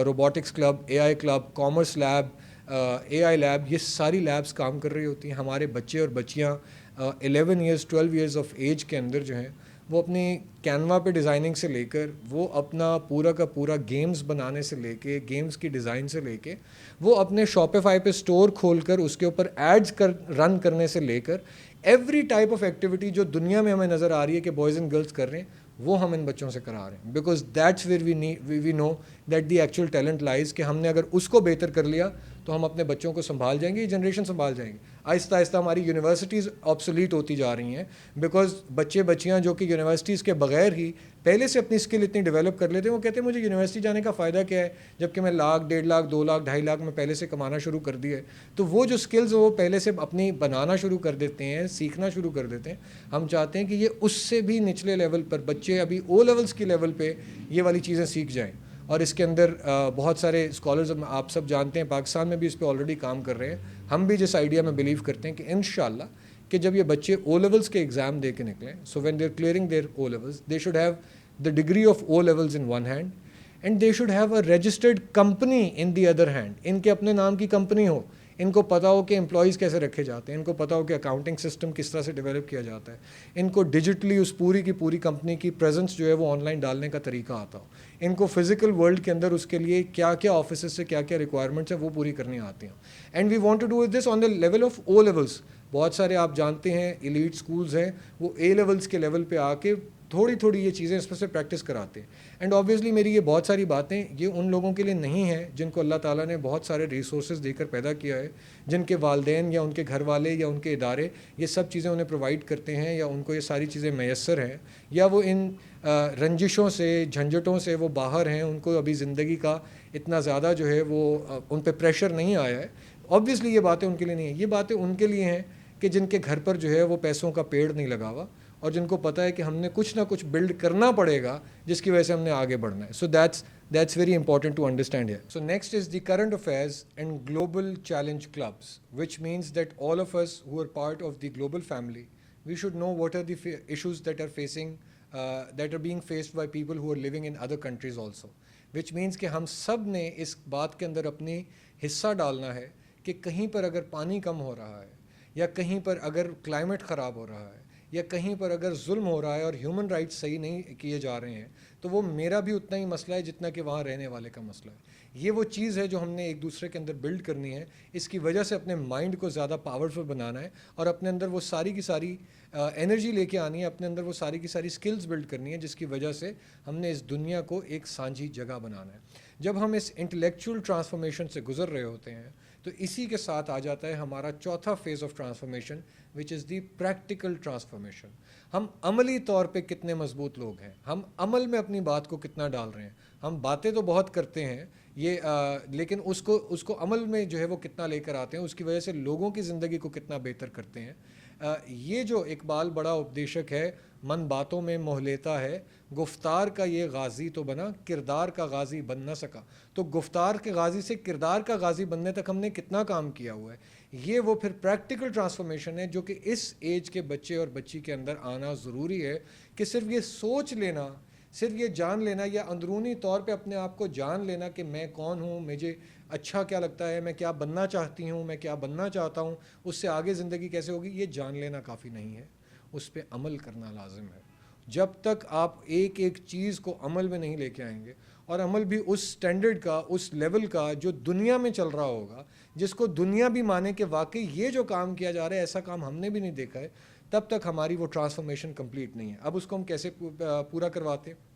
robotics club, A I club, commerce lab, A I lab, یہ ساری لیبس کام کر رہی ہوتی ہیں. ہمارے بچے اور بچیاں 11 ایئرس 12 ایئرس آف ایج کے اندر جو ہیں وہ اپنی کینوا پہ ڈیزائننگ سے لے کر، وہ اپنا پورا کا پورا گیمز بنانے سے لے کے، گیمز کی ڈیزائن سے لے کے، وہ اپنے شاپیفائی پہ اسٹور کھول کر اس کے اوپر ایڈز رن کرنے سے لے کر ایوری ٹائپ آف ایکٹیویٹی جو دنیا میں ہمیں نظر آ رہی ہے کہ بوائز اینڈ گرلس کر رہے ہیں، وہ ہم ان بچوں سے کرا رہے ہیں. Because that's where we know that the actual talent lies, کہ ہم نے اگر اس کو بہتر کر لیا تو ہم اپنے بچوں کو سنبھال جائیں گے، یہ جنریشن سنبھال جائیں گے. آہستہ آہستہ ہماری یونیورسٹیز آبسولیٹ ہوتی جا رہی ہیں، بیکاز بچے بچیاں جو کہ یونیورسٹیز کے بغیر ہی پہلے سے اپنی اسکل اتنی ڈیولپ کر لیتے ہیں، وہ کہتے ہیں مجھے یونیورسٹی جانے کا فائدہ کیا ہے، جب کہ میں 1,00,000 1.5 لاکھ 2 لاکھ 2.5 لاکھ میں پہلے سے کمانا شروع کر دیا ہے. تو وہ جو اسکلز وہ پہلے سے اپنی بنانا شروع کر دیتے ہیں، سیکھنا شروع کر دیتے ہیں. ہم چاہتے ہیں کہ یہ اس سے بھی نچلے لیول پر بچے ابھی او لیولس کی لیول پہ یہ والی چیزیں سیکھ جائیں. اور اس کے اندر بہت سارے اسکالرز آپ سب جانتے ہیں، پاکستان میں بھی اس پہ آلریڈی کام کر رہے ہیں. ہم بھی جس آئیڈیا میں بلیو کرتے ہیں کہ انشاءاللہ کہ جب یہ بچے او لیولس کے ایگزام دے کے نکلیں، so when they are clearing their O levels, they should have the degree of O levels in one hand and they should have a registered company in the other hand. ان کے اپنے نام کی کمپنی ہو، ان کو پتہ ہو کہ امپلائیز کیسے رکھے جاتے ہیں، ان کو پتہ ہو کہ اکاؤنٹنگ سسٹم کس طرح سے ڈیولپ کیا جاتا ہے، ان کو ڈیجیٹلی اس پوری کی پوری کمپنی کی پریزنس جو ہے وہ آن لائن ڈالنے کا طریقہ آتا ہو، ان کو فزیکل ورلڈ کے اندر اس کے لیے کیا کیا آفیسز سے کیا کیا ریکوائرمنٹس ہیں وہ پوری کرنی آتی ہیں. And we want to do this on the level of O levels. بہت سارے آپ جانتے ہیں ایلیٹ اسکولز ہیں، وہ اے لیولس کے لیول پہ آ کے تھوڑی تھوڑی یہ چیزیں اس میں سے پریکٹس کراتے ہیں. اینڈ آبویسلی میری یہ بہت ساری باتیں یہ ان لوگوں کے لیے نہیں ہیں جن کو اللہ تعالیٰ نے بہت سارے ریسورسز دے کر پیدا کیا ہے, جن کے والدین یا ان کے گھر والے یا ان کے ادارے یہ سب چیزیں انہیں پرووائڈ کرتے ہیں, یا ان کو یہ ساری چیزیں میسر ہیں, یا وہ ان رنجشوں سے جھنجھٹوں سے وہ باہر ہیں, ان کو ابھی زندگی کا اتنا زیادہ جو ہے وہ ان پہ پریشر نہیں آیا ہے. آبویسلی یہ باتیں ان کے لیے نہیں ہیں. یہ باتیں ان کے لیے ہیں کہ جن کے گھر پر جو ہے وہ پیسوں کا پیڑ نہیں لگا ہوا, اور جن کو پتہ ہے کہ ہم نے کچھ نہ کچھ بلڈ کرنا پڑے گا جس کی وجہ سے ہم نے آگے بڑھنا ہے. سو that's very important to understand here. So next is the current affairs and global challenge clubs, which means that all of us who are part of the global family, we should know what are the issues that are being faced by people who are living in other countries also, which means کہ ہم سب نے اس بات کے اندر اپنی حصہ ڈالنا ہے کہ کہیں پر اگر پانی کم ہو رہا ہے, یا کہیں پر اگر کلائمیٹ خراب ہو رہا ہے, یا کہیں پر اگر ظلم ہو رہا ہے اور ہیومن رائٹس صحیح نہیں کیے جا رہے ہیں, تو وہ میرا بھی اتنا ہی مسئلہ ہے جتنا کہ وہاں رہنے والے کا مسئلہ ہے. یہ وہ چیز ہے جو ہم نے ایک دوسرے کے اندر بلڈ کرنی ہے. اس کی وجہ سے اپنے مائنڈ کو زیادہ پاورفل بنانا ہے, اور اپنے اندر وہ ساری کی ساری انرجی لے کے آنی ہے, اپنے اندر وہ ساری کی ساری سکلز بلڈ کرنی ہے, جس کی وجہ سے ہم نے اس دنیا کو ایک سانجھی جگہ بنانا ہے. جب ہم اس انٹلیکچوئل ٹرانسفارمیشن سے گزر رہے ہوتے ہیں تو اسی کے ساتھ آ جاتا ہے ہمارا چوتھا phase of transformation, which is the practical transformation. ہم عملی طور پہ کتنے مضبوط لوگ ہیں, ہم عمل میں اپنی بات کو کتنا ڈال رہے ہیں. ہم باتیں تو بہت کرتے ہیں لیکن اس کو عمل میں جو ہے وہ کتنا لے کر آتے ہیں, اس کی وجہ سے لوگوں کی زندگی کو کتنا بہتر کرتے ہیں. یہ جو اقبال بڑا اپدیشک ہے, من باتوں میں موہ لیتا ہے, گفتار کا یہ غازی تو بنا, کردار کا غازی بن نہ سکا. تو گفتار کے غازی سے کردار کا غازی بننے تک ہم نے کتنا کام کیا ہوا ہے. یہ وہ پھر پریکٹیکل ٹرانسفارمیشن ہے جو کہ اس ایج کے بچے اور بچی کے اندر آنا ضروری ہے, کہ صرف یہ سوچ لینا, صرف یہ جان لینا, یا اندرونی طور پہ اپنے آپ کو جان لینا کہ میں کون ہوں, مجھے اچھا کیا لگتا ہے, میں کیا بننا چاہتی ہوں, میں کیا بننا چاہتا ہوں, اس سے آگے زندگی کیسے ہوگی, یہ جان لینا کافی نہیں ہے, اس پہ عمل کرنا لازم ہے. جب تک آپ ایک ایک چیز کو عمل میں نہیں لے کے آئیں گے, اور عمل بھی اس سٹینڈرڈ کا, اس لیول کا جو دنیا میں چل رہا ہوگا, جس کو دنیا بھی مانے کہ واقعی یہ جو کام کیا جا رہا ہے ایسا کام ہم نے بھی نہیں دیکھا ہے, تب تک ہماری وہ ٹرانسفارمیشن کمپلیٹ نہیں ہے. اب اس کو ہم کیسے پورا کرواتے ہیں؟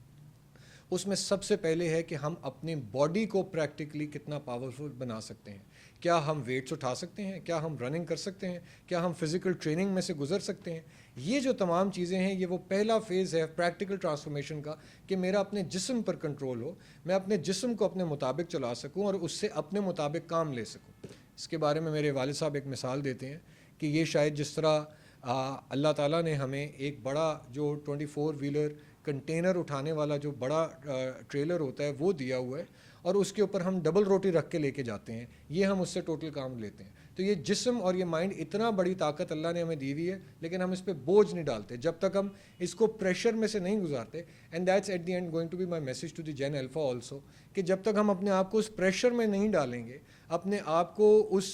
اس میں سب سے پہلے ہے کہ ہم اپنی باڈی کو پریکٹیکلی کتنا پاورفل بنا سکتے ہیں. کیا ہم ویٹس اٹھا سکتے ہیں, کیا ہم رننگ کر سکتے ہیں, کیا ہم فزیکل ٹریننگ میں سے گزر سکتے ہیں. یہ جو تمام چیزیں ہیں یہ وہ پہلا فیز ہے پریکٹیکل ٹرانسفارمیشن کا, کہ میرا اپنے جسم پر کنٹرول ہو, میں اپنے جسم کو اپنے مطابق چلا سکوں اور اس سے اپنے مطابق کام لے سکوں. اس کے بارے میں میرے والد صاحب ایک مثال دیتے ہیں کہ یہ شاید جس طرح اللہ تعالیٰ نے ہمیں ایک بڑا جو 24 ویلر کنٹینر اٹھانے والا جو بڑا ٹریلر ہوتا ہے وہ دیا ہوا ہے, اور اس کے اوپر ہم ڈبل روٹی رکھ کے لے کے جاتے ہیں, یہ ہم اس سے ٹوٹل کام لیتے ہیں. تو یہ جسم اور یہ مائنڈ اتنا بڑی طاقت اللہ نے ہمیں دی ہوئی ہے, لیکن ہم اس پہ بوجھ نہیں ڈالتے جب تک ہم اس کو پریشر میں سے نہیں گزارتے. And that's at the end going to be my message to the Gen Alpha also, کہ جب تک ہم اپنے آپ کو اس پریشر میں نہیں ڈالیں گے, اپنے آپ کو اس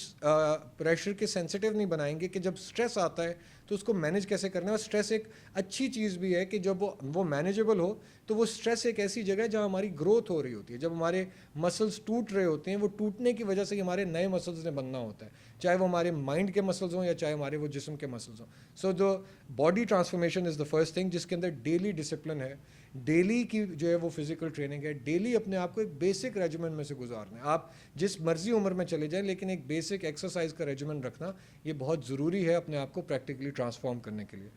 پریشر کے سینسٹیو نہیں بنائیں گے کہ جب سٹریس آتا ہے تو اس کو مینیج کیسے کرنا ہے. اور سٹریس ایک اچھی چیز بھی ہے کہ جب وہ مینیجبل ہو, تو وہ سٹریس ایک ایسی جگہ ہے جہاں ہماری گروتھ ہو رہی ہوتی ہے. جب ہمارے مسلز ٹوٹ رہے ہوتے ہیں, وہ ٹوٹنے کی وجہ سے ہمارے نئے مسلز نے بننا ہوتا ہے, چاہے وہ ہمارے مائنڈ کے مسلز ہوں یا چاہے ہمارے وہ جسم کے مسلز ہوں. So the body transformation is the first thing, جس کے اندر ڈیلی ڈسپلن ہے, ڈیلی کی جو ہے وہ فزیکل ٹریننگ ہے, ڈیلی اپنے آپ کو ایک بیسک ریجیمن میں سے گزارنا ہے. آپ جس مرضی عمر میں چلے جائیں, لیکن ایک بیسک ایکسرسائز کا ریجیمن رکھنا یہ بہت ضروری ہے اپنے آپ کو پریکٹیکلی ٹرانسفارم کرنے کے لیے.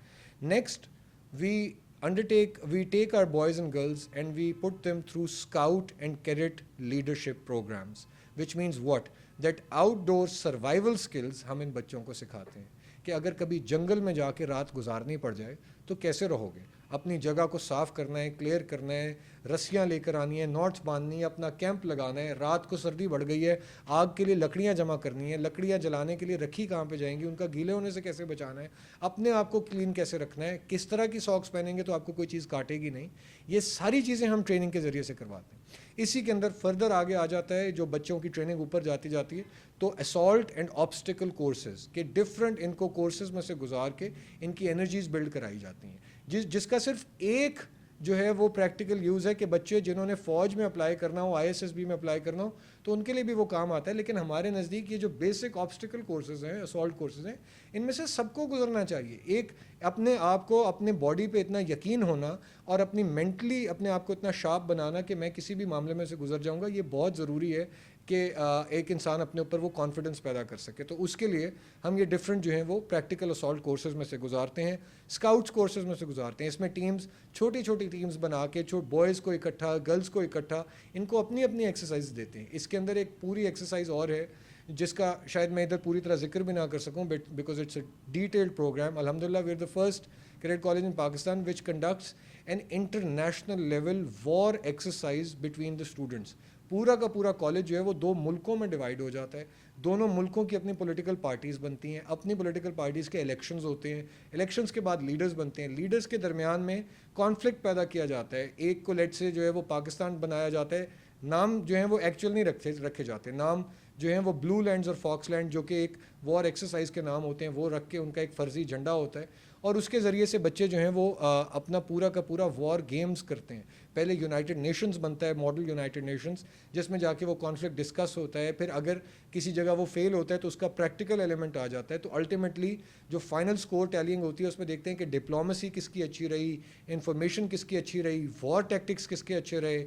Next, we take our boys and girls and we put them through scout and cadet leadership programs, which means what, that outdoor survival skills ہم ان بچوں کو سکھاتے ہیں کہ اگر کبھی جنگل میں جا کے رات گزارنی پڑ جائے تو کیسے رہو گے. اپنی جگہ کو صاف کرنا ہے, کلیئر کرنا ہے, رسیاں لے کر آنی ہے, نوٹس باندھنی ہے, اپنا کیمپ لگانا ہے. رات کو سردی بڑھ گئی ہے, آگ کے لیے لکڑیاں جمع کرنی ہے, لکڑیاں جلانے کے لیے رکھی کہاں پہ جائیں گی, ان کا گیلے ہونے سے کیسے بچانا ہے, اپنے آپ کو کلین کیسے رکھنا ہے, کس طرح کی ساکس پہنیں گے تو آپ کو کوئی چیز کاٹے گی نہیں. یہ ساری چیزیں ہم ٹریننگ کے ذریعے سے کرواتے ہیں. اسی کے اندر فردر آگے آ جاتا ہے جو بچوں کی ٹریننگ اوپر جاتی ہے, تو اسالٹ اینڈ آبسٹیکل کورسز کے ڈفرینٹ ان کو کورسز میں سے گزار کے ان کی انرجیز بلڈ کرائی جاتی ہیں, جس کا صرف ایک جو ہے وہ پریکٹیکل یوز ہے کہ بچے جنہوں نے فوج میں اپلائی کرنا ہو, ISSB میں اپلائی کرنا ہو, تو ان کے لیے بھی وہ کام آتا ہے. لیکن ہمارے نزدیک یہ جو بیسک آبسٹیکل کورسز ہیں, اسالٹ کورسز ہیں, ان میں سے سب کو گزرنا چاہیے. ایک اپنے آپ کو, اپنے باڈی پہ اتنا یقین ہونا اور اپنی مینٹلی اپنے آپ کو اتنا شارپ بنانا کہ میں کسی بھی معاملے میں سے گزر جاؤں گا, یہ بہت ضروری ہے کہ ایک انسان اپنے اوپر وہ کانفیڈنس پیدا کر سکے. تو اس کے لیے ہم یہ ڈفرینٹ جو ہیں وہ پریکٹیکل اسالٹ کورسز میں سے گزارتے ہیں, اسکاؤٹس کورسز میں سے گزارتے ہیں. اس میں ٹیمز, چھوٹی چھوٹی ٹیمز بنا کے, بوائز کو اکٹھا, گرلز کو اکٹھا, ان کو اپنی اپنی ایکسرسائز دیتے ہیں. اس کے اندر ایک پوری ایکسرسائز اور ہے جس کا شاید میں ادھر پوری طرح ذکر بھی نہ کر سکوں, because it's a detailed programme. الحمدللہ we are the first cadet college in Pakistan which conducts an international level war exercise between the students. پورا کا پورا کالج جو ہے وہ 2 ملکوں میں ڈیوائڈ ہو جاتا ہے. دونوں ملکوں کی اپنی پولیٹیکل پارٹیز بنتی ہیں, اپنی پولیٹیکل پارٹیز کے الیکشنز ہوتے ہیں, الیکشنز کے بعد لیڈرز بنتے ہیں, لیڈرز کے درمیان میں کانفلکٹ پیدا کیا جاتا ہے. ایک کو لیٹ سے جو ہے وہ پاکستان بنایا جاتا ہے, نام جو ہیں وہ ایکچوئل نہیں رکھے جاتے, نام جو ہیں وہ بلو لینڈز اور فاکس لینڈ جو کہ ایک وار ایکسرسائز کے نام ہوتے ہیں وہ رکھ کے ان کا ایک فرضی جھنڈا ہوتا ہے, اور اس کے ذریعے سے بچے جو ہیں وہ اپنا پورا کا پورا وار گیمز کرتے ہیں. پہلے یونائٹڈ نیشنز بنتا ہے, ماڈل یونائٹڈ نیشنز, جس میں جا کے وہ کانفلکٹ ڈسکس ہوتا ہے. پھر اگر کسی جگہ وہ فیل ہوتا ہے تو اس کا پریکٹیکل ایلیمنٹ آ جاتا ہے. تو الٹیمیٹلی جو فائنل اسکور ٹیلنگ ہوتی ہے اس میں دیکھتے ہیں کہ ڈپلومیسی کس کی اچھی رہی, انفارمیشن کس کی اچھی رہی, وار ٹیکٹکس کس کے اچھے رہے,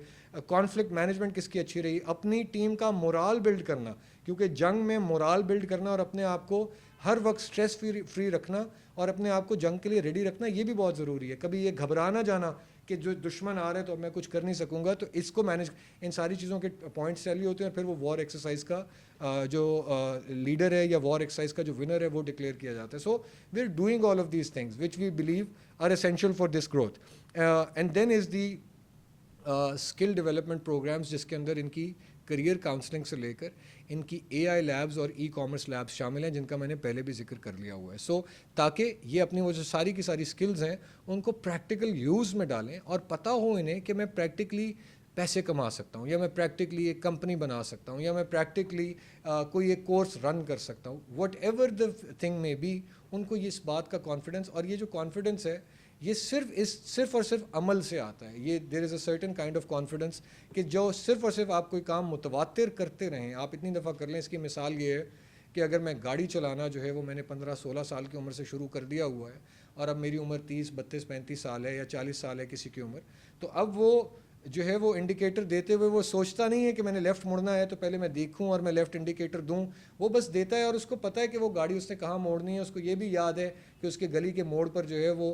کانفلکٹ مینجمنٹ کس کی اچھی رہی, اپنی ٹیم کا مورال بلڈ کرنا, کیونکہ جنگ میں مورال بلڈ کرنا اور اپنے آپ کو ہر وقت اسٹریس فری رکھنا اور اپنے آپ کو جنگ کے لیے ریڈی رکھنا, یہ بھی بہت ضروری ہے. کبھی یہ گھبرا نہ جانا کہ جو دشمن آ رہے تو میں کچھ کر نہیں سکوں گا, تو اس کو مینیج, ان ساری چیزوں کے پوائنٹس چلی ہوتے ہیں, اور پھر وہ وار ایکسرسائز کا جو لیڈر ہے یا وار ایکسرسائز کا جو ونر ہے وہ ڈکلیئر کیا جاتا ہے. So we are doing all of these things which we believe are essential for this growth. And then is the skill development programmes, جس کے اندر ان کی کریئر کاؤنسلنگ سے لے کر ان کی AI لیبز اور کامرس لیبز شامل ہیں, جن کا میں نے پہلے بھی ذکر کر لیا ہوا ہے. سو تاکہ یہ اپنی وہ جو ساری کی ساری اسکلز ہیں ان کو پریکٹیکل یوز میں ڈالیں اور پتہ ہو انہیں کہ میں پریکٹیکلی پیسے کما سکتا ہوں, یا میں پریکٹیکلی ایک کمپنی بنا سکتا ہوں, یا میں پریکٹیکلی کوئی ایک کورس رن کر سکتا ہوں. واٹ ایور دا تھنگ میں بی, ان کو یہ اس بات کا کانفیڈنس, اور یہ جو کانفیڈنس ہے یہ صرف اور صرف عمل سے آتا ہے. یہ there is a certain kind of confidence کہ جو صرف اور صرف آپ کوئی کام متواتر کرتے رہیں, آپ اتنی دفعہ کر لیں. اس کی مثال یہ ہے کہ اگر میں گاڑی چلانا جو ہے وہ میں نے 15-16 سال کی عمر سے شروع کر دیا ہوا ہے, اور اب میری عمر 30, 32, 35 سال ہے یا 40 سال ہے کسی کی عمر, تو اب وہ جو ہے وہ انڈیکیٹر دیتے ہوئے وہ سوچتا نہیں ہے کہ میں نے لیفٹ مڑنا ہے تو پہلے میں دیکھوں اور میں لیفٹ انڈیکیٹر دوں. وہ بس دیتا ہے اور اس کو پتہ ہے کہ وہ گاڑی اس نے کہاں موڑنی ہے. اس کو یہ بھی یاد ہے کہ اس کے گلی کے موڑ پر جو ہے وہ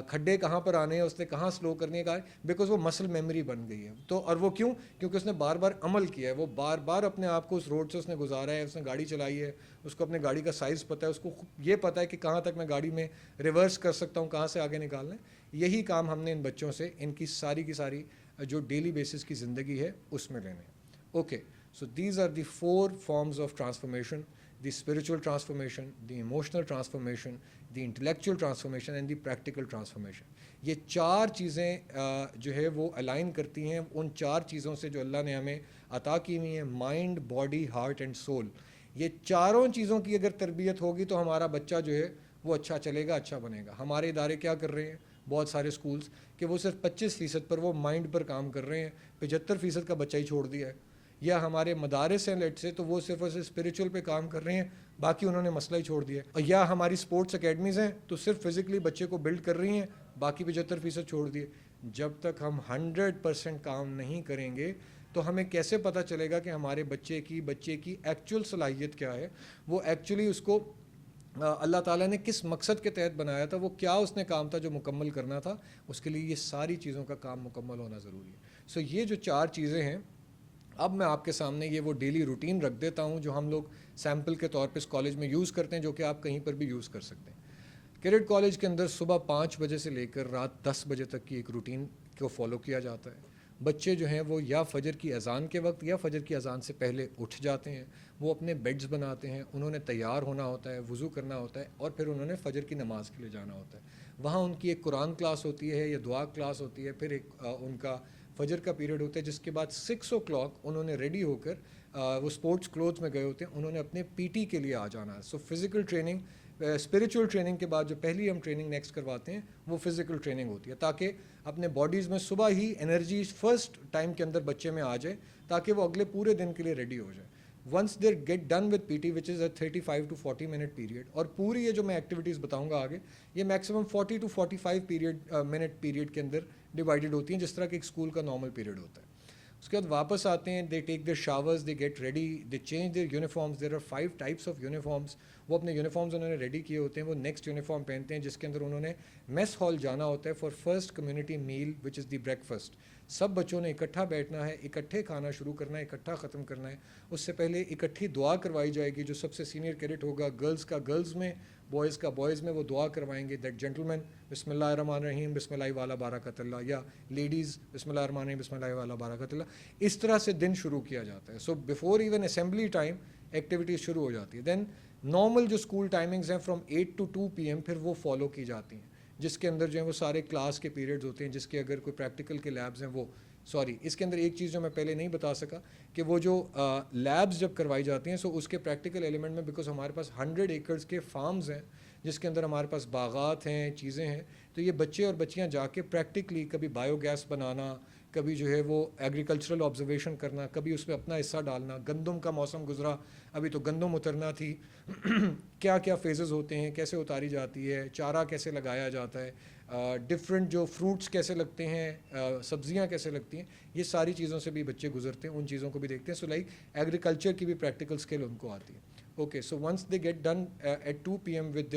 کھڈے کہاں پر آنے ہیں, اس نے کہاں سلو کرنی ہے, بیکاز وہ مسل میموری بن گئی ہے. تو اور وہ کیونکہ اس نے بار بار عمل کیا ہے, وہ بار بار اپنے آپ کو اس روڈ سے اس نے گزارا ہے, اس نے گاڑی چلائی ہے, اس کو اپنے گاڑی کا سائز پتہ ہے, اس کو یہ پتہ ہے کہ کہاں تک میں گاڑی میں ریورس کر سکتا ہوں, کہاں سے آگے نکالنا ہے. یہی کام ہم نے ان بچوں سے ان کی ساری کی ساری جو ڈیلی بیسس کی زندگی ہے اس میں لینے. Okay, so these are the 4 forms of transformation: the spiritual transformation, the emotional transformation, the intellectual transformation and the practical transformation. یہ 4 چیزیں جو ہے وہ الائن کرتی ہیں ان 4 چیزوں سے جو اللہ نے ہمیں عطا کی ہوئی ہیں: mind, body, heart and civil. یہ چاروں چیزوں کی اگر تربیت ہوگی تو ہمارا بچہ جو ہے وہ اچھا چلے گا, اچھا بنے گا. ہمارے ادارے کیا کر رہے ہیں, بہت سارے اسکولس, کہ وہ صرف 25% پر وہ مائنڈ پر کام کر رہے ہیں, 75% کا بچہ ہی چھوڑ دیا ہے. یا ہمارے مدارس ہیں لیٹ سے, تو وہ صرف اور صرف اسپریچول پہ کام کر رہے ہیں, باقی انہوں نے مسئلہ ہی چھوڑ دیا ہے. یا ہماری اسپورٹس اکیڈمیز ہیں تو صرف فزیکلی بچے کو بلڈ کر رہی ہیں, باقی 75% چھوڑ دیے. جب تک ہم 100% کام نہیں کریں گے تو ہمیں کیسے پتہ چلے گا کہ ہمارے بچے کی ایکچوئل صلاحیت کیا ہے, وہ ایکچولی اس کو اللہ تعالیٰ نے کس مقصد کے تحت بنایا تھا, وہ کیا اس نے کام تھا جو مکمل کرنا تھا. اس کے لیے یہ ساری چیزوں کا کام مکمل ہونا ضروری ہے. سو یہ جو 4 چیزیں ہیں, اب میں آپ کے سامنے یہ وہ ڈیلی روٹین رکھ دیتا ہوں جو ہم لوگ سیمپل کے طور پہ اس کالج میں یوز کرتے ہیں, جو کہ آپ کہیں پر بھی یوز کر سکتے ہیں. کیڈٹ کالج کے اندر صبح 5 بجے سے لے کر رات 10 بجے تک کی ایک روٹین کو فالو کیا جاتا ہے. بچے جو ہیں وہ یا فجر کی اذان کے وقت یا فجر کی اذان سے پہلے اٹھ جاتے ہیں, وہ اپنے بیڈز بناتے ہیں, انہوں نے تیار ہونا ہوتا ہے, وضو کرنا ہوتا ہے, اور پھر انہوں نے فجر کی نماز کے لیے جانا ہوتا ہے. وہاں ان کی ایک قرآن کلاس ہوتی ہے یا دعا کلاس ہوتی ہے, پھر ایک ان کا فجر کا پیریڈ ہوتا ہے, جس کے بعد 6 o'clock انہوں نے ریڈی ہو کر وہ اسپورٹس کلوتھس میں گئے ہوتے ہیں, انہوں نے اپنے PT کے لیے آ جانا ہے. So physical training spiritual training کے بعد جو پہلی ہم ٹریننگ نیکسٹ کرواتے ہیں وہ فزیکل ٹریننگ ہوتی ہے، تاکہ اپنے باڈیز میں صبح ہی انرجی فرسٹ ٹائم کے اندر بچے میں آ جائے تاکہ وہ اگلے پورے دن کے لیے ریڈی ہو جائے. Once they get done with P T which is a 35 to 40 minute period, اور پوری یہ جو میں ایکٹیویٹیز بتاؤں گا آگے یہ میکسیمم 40 to 45 منٹ پیریڈ کے اندر ڈیوائڈیڈ ہوتی ہیں، جس طرح کہ ایک اسکول کا نارمل پیریڈ ہوتا ہے. اس کے بعد واپس آتے ہیں، they take their showers, they get ready, they change their uniforms. There are 5 types of uniforms. وہ اپنے یونیفارمز انہوں نے ریڈی کیے ہوتے ہیں، وہ نیکسٹ یونیفارم پہنتے ہیں جس کے اندر انہوں نے میس ہال جانا ہوتا ہے for first community meal which is the breakfast. سب بچوں نے اکٹھا بیٹھنا ہے، اکٹھے کھانا شروع کرنا ہے، اکٹھا ختم کرنا ہے. اس سے پہلے اکٹھی دعا کروائی جائے گی. جو سب سے سینئر کیڈٹ ہوگا گرلز کا گرلز میں، بوائز کا بوائز میں، وہ دعا کروائیں گے. دیٹ جینٹلمین بسم اللہ الرحمن الرحیم بسم اللہ والا بارکۃ اللہ، یا لیڈیز بسم اللہ الرحمن الرحیم بسم اللہ والا بارکۃ اللہ. اس طرح سے دن شروع کیا جاتا ہے. So before even assembly time activities شروع ہو جاتی ہے. دین نارمل جو اسکول ٹائمنگز ہیں فرام 8 to 2 PM پھر وہ فالو کی جاتی ہیں، جس کے اندر جو ہیں وہ سارے کلاس کے پیریڈز ہوتے ہیں، جس کے اگر کوئی پریکٹیکل کے لیبز ہیں وہ اس کے اندر ایک چیز جو میں پہلے نہیں بتا سکا کہ وہ جو لیبز جب کروائی جاتی ہیں اس کے پریکٹیکل ایلیمنٹ میں، بیکاز ہمارے پاس 100 ایکڑز کے فارمز ہیں جس کے اندر ہمارے پاس باغات ہیں، چیزیں ہیں، تو یہ بچے اور بچیاں جا کے پریکٹیکلی کبھی بایو گیس بنانا، کبھی جو ہے وہ ایگریکلچرل آبزرویشن کرنا، کبھی اس میں اپنا حصہ ڈالنا. گندم کا موسم گزرا، ابھی تو گندم اترنا تھی کیا کیا فیزز ہوتے ہیں، کیسے اتاری جاتی ہے، چارہ کیسے لگایا جاتا ہے، ڈفرینٹ جو فروٹس کیسے لگتے ہیں، سبزیاں کیسے لگتی ہیں، یہ ساری چیزوں سے بھی بچے گزرتے ہیں، ان چیزوں کو بھی دیکھتے ہیں. سو لائک ایگریکلچر کی بھی پریکٹیکل اسکل ان کو آتی ہے. Okay, so once they get done at 2 PM with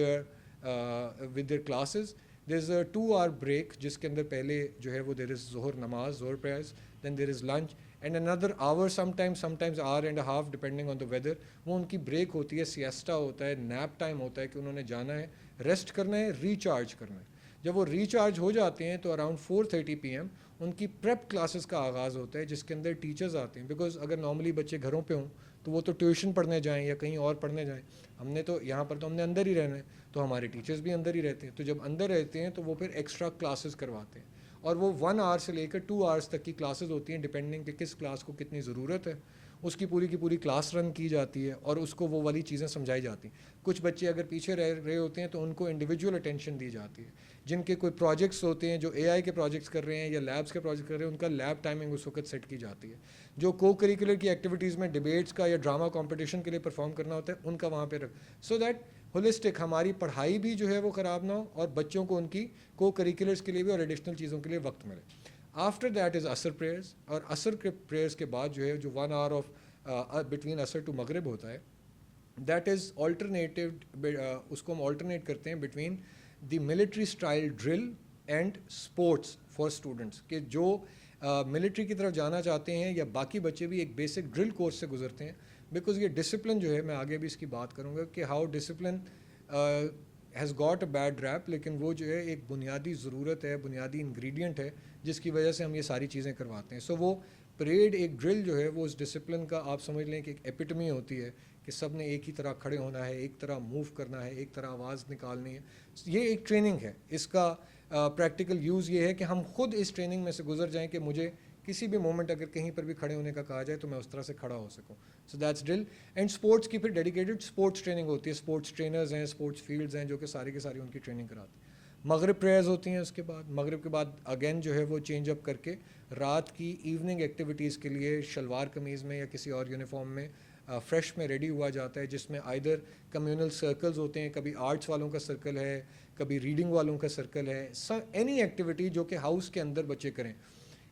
their classes, there is a 2 hour break جس کے اندر پہلے جو ہے وہ دیر از Zuhr namaz, Zuhr prayers, then there is lunch and under hour sometimes hour and a half depending on the weather. وہ ان کی بریک ہوتی ہے، سیاسٹا ہوتا ہے، نیپ ٹائم ہوتا ہے کہ انہوں نے جانا ہے، ریسٹ کرنا ہے، ریچارج کرنا ہے. جب وہ ریچارج ہو جاتے ہیں تو اراؤنڈ 4:30 PM ان کی پریپ کلاسز کا آغاز ہوتا ہے جس کے اندر ٹیچرز آتے ہیں. بیکاز اگر نارملی بچے گھروں پہ ہوں تو وہ تو ٹیوشن پڑھنے جائیں یا کہیں اور پڑھنے جائیں، ہم نے تو یہاں پر تو ہم نے اندر ہی رہنا ہے، تو ہمارے ٹیچرز بھی اندر ہی رہتے ہیں. تو جب اندر رہتے ہیں تو وہ پھر ایکسٹرا کلاسز کرواتے ہیں، اور وہ 1 hour سے لے کر 2 hours تک کی کلاسز ہوتی ہیں، ڈپینڈنگ کہ کس کلاس کو کتنی ضرورت ہے. اس کی پوری کلاس رن کی جاتی ہے اور اس کو وہ والی چیزیں سمجھائی جاتی ہیں. کچھ بچے اگر پیچھے رہے ہوتے ہیں تو ان کو انڈیویجول اٹینشن دی جاتی ہے. جن کے کوئی پروجیکٹس ہوتے ہیں، جو AI کے پروجیکٹس کر رہے ہیں یا لیبس کے پروجیکٹ کر رہے ہیں، ان کا لیب ٹائمنگ اس وقت سیٹ کی جاتی ہے. جو کو کریکولر کی ایکٹیویٹیز میں ڈیبیٹس کا یا ڈرامہ کمپٹیشن کے لیے پرفارم کرنا ہوتا ہے، ان کا وہاں پہ سو دیٹ ہولسٹک ہماری پڑھائی بھی جو ہے وہ خراب نہ ہو اور بچوں کو ان کی کو کریکولرس کے لیے بھی اور ایڈیشنل چیزوں کے لیے وقت ملے. آفٹر دیٹ از عصر پریئرز، اور عصر کے پریئرز کے بعد جو ہے جو 1 hour آف بٹوین عصر ٹو مغرب ہوتا ہے، دیٹ از آلٹرنیٹیو. اس کو ہم آلٹرنیٹ کرتے ہیں between the military style drill and sports for students, کہ جو ملٹری کی طرف جانا چاہتے ہیں یا باقی بچے بھی ایک بیسک ڈرل کورس سے گزرتے ہیں. بیکاز یہ ڈسپلن جو ہے، میں آگے بھی اس کی بات کروں گا کہ how discipline has got a bad rap, لیکن وہ جو ہے ایک بنیادی ضرورت ہے، بنیادی انگریڈینٹ ہے جس کی وجہ سے ہم یہ ساری چیزیں کرواتے ہیں. سو وہ پریڈ ایک ڈرل جو ہے وہ اس ڈسپلن کا آپ سمجھ لیں کہ ایک ایپیٹمی ہوتی ہے کہ سب نے ایک ہی طرح کھڑے ہونا ہے، ایک طرح موو کرنا ہے، ایک طرح آواز نکالنی ہے. یہ ایک ٹریننگ ہے. اس کا پریکٹیکل یوز یہ ہے کہ ہم خود اس ٹریننگ میں سے گزر جائیں کہ مجھے کسی بھی مومنٹ اگر کہیں پر بھی کھڑے ہونے کا کہا جائے تو میں اس طرح سے کھڑا ہو سکوں. So that's drill. And sports کی پھر ڈیڈیکیٹڈ اسپورٹس ٹریننگ ہوتی ہے. اسپورٹس ٹرینرز ہیں، اسپورٹس فیلڈز ہیں جو کہ ساری کی ساری ان کی ٹریننگ کراتے ہیں. مغرب پریئرز ہوتی ہیں. اس کے بعد مغرب کے بعد اگین جو ہے وہ چینج اپ کر کے رات کی ایوننگ ایکٹیویٹیز کے لیے شلوار قمیض میں یا کسی اور یونیفارم میں فریش میں ریڈی ہوا جاتا ہے، جس میں آئدر کمیونل سرکلز ہوتے ہیں، کبھی آرٹس والوں کا سرکل ہے، کبھی ریڈنگ والوں کا سرکل ہے. اینی ایکٹیویٹی جو کہ ہاؤس کے اندر بچے کریں،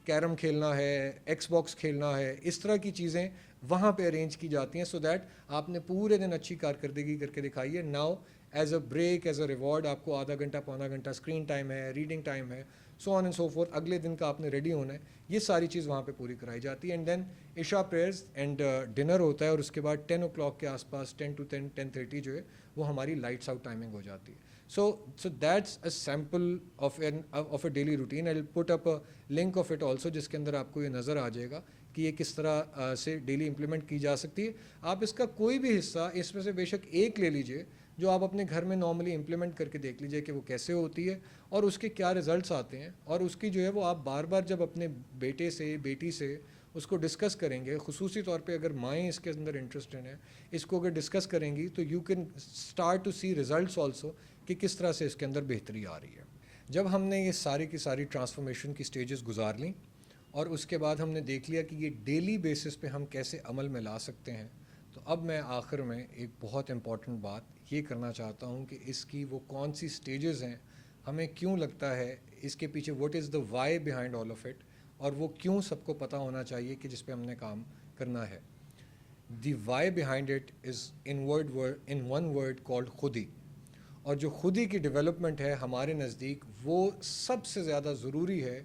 کیرم کھیلنا ہے، ایکس باکس کھیلنا ہے، اس طرح کی چیزیں وہاں پہ ارینج کی جاتی ہیں. سو دیٹ آپ نے پورے دن اچھی کارکردگی کر کے دکھائی ہے. Now as a break, as a reward آپ کو آدھا گھنٹہ پونا گھنٹہ اسکرین ٹائم ہے، ریڈنگ ٹائم ہے، سو آن اینڈ سو فورتھ. اگلے دن کا آپ نے ریڈی ہونا ہے. یہ ساری چیز وہاں پہ پوری کرائی جاتی ہے. اینڈ دین عشاء پریئرز اینڈ ڈنر ہوتا ہے، اور اس کے بعد 10 o'clock کے آس پاس 10 to 10:30 جو ہے وہ ہماری لائٹس آؤٹ ٹائمنگ ہو جاتی ہے. So that's a sample of a daily routine. I'll put up a link of it also جس کے اندر آپ کو یہ نظر آ جائے گا کہ یہ کس طرح سے ڈیلی امپلیمنٹ کی جا سکتی ہے. آپ اس کا کوئی بھی حصہ اس میں سے بے شک ایک لے لیجئے جو آپ اپنے گھر میں نارملی امپلیمنٹ کر کے دیکھ لیجئے کہ وہ کیسے ہوتی ہے اور اس کے کیا ریزلٹس آتے ہیں. اور اس کی جو ہے وہ آپ بار بار جب اپنے بیٹے سے بیٹی سے اس کو ڈسکس کریں گے, خصوصی طور پہ اگر مائیں اس کے اندر انٹرسٹڈ ہیں, اس کو اگر ڈسکس کریں گی تو you can start to see results also کہ کس طرح سے اس کے اندر بہتری آ رہی ہے. جب ہم نے یہ ساری کی ساری ٹرانسفارمیشن کی سٹیجز گزار لیں اور اس کے بعد ہم نے دیکھ لیا کہ یہ ڈیلی بیسس پہ ہم کیسے عمل میں لا سکتے ہیں, تو اب میں آخر میں ایک بہت امپورٹنٹ بات یہ کرنا چاہتا ہوں کہ اس کی وہ کون سی سٹیجز ہیں, ہمیں کیوں لگتا ہے اس کے پیچھے, what is the why behind all of it, اور وہ کیوں سب کو پتہ ہونا چاہیے کہ جس پہ ہم نے کام کرنا ہے. The why behind it is in one word called خودی. اور جو خودی کی ڈیولپمنٹ ہے ہمارے نزدیک وہ سب سے زیادہ ضروری ہے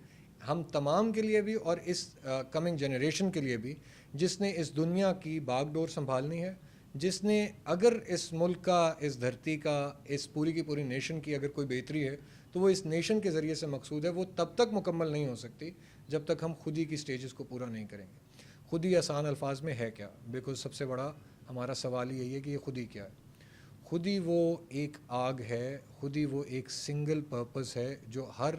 ہم تمام کے لیے بھی اور اس کمنگ جنریشن کے لیے بھی, جس نے اس دنیا کی باغ ڈور سنبھالنی ہے, جس نے اگر اس ملک کا, اس دھرتی کا, اس پوری کی پوری نیشن کی اگر کوئی بہتری ہے تو وہ اس نیشن کے ذریعے سے مقصود ہے. وہ تب تک مکمل نہیں ہو سکتی جب تک ہم خودی کی سٹیجز کو پورا نہیں کریں گے. خودی آسان الفاظ میں ہے کیا؟ بیکاز سب سے بڑا ہمارا سوال یہی ہے کہ یہ خودی کیا ہے. خودی وہ ایک آگ ہے, خودی وہ ایک سنگل پرپس ہے جو ہر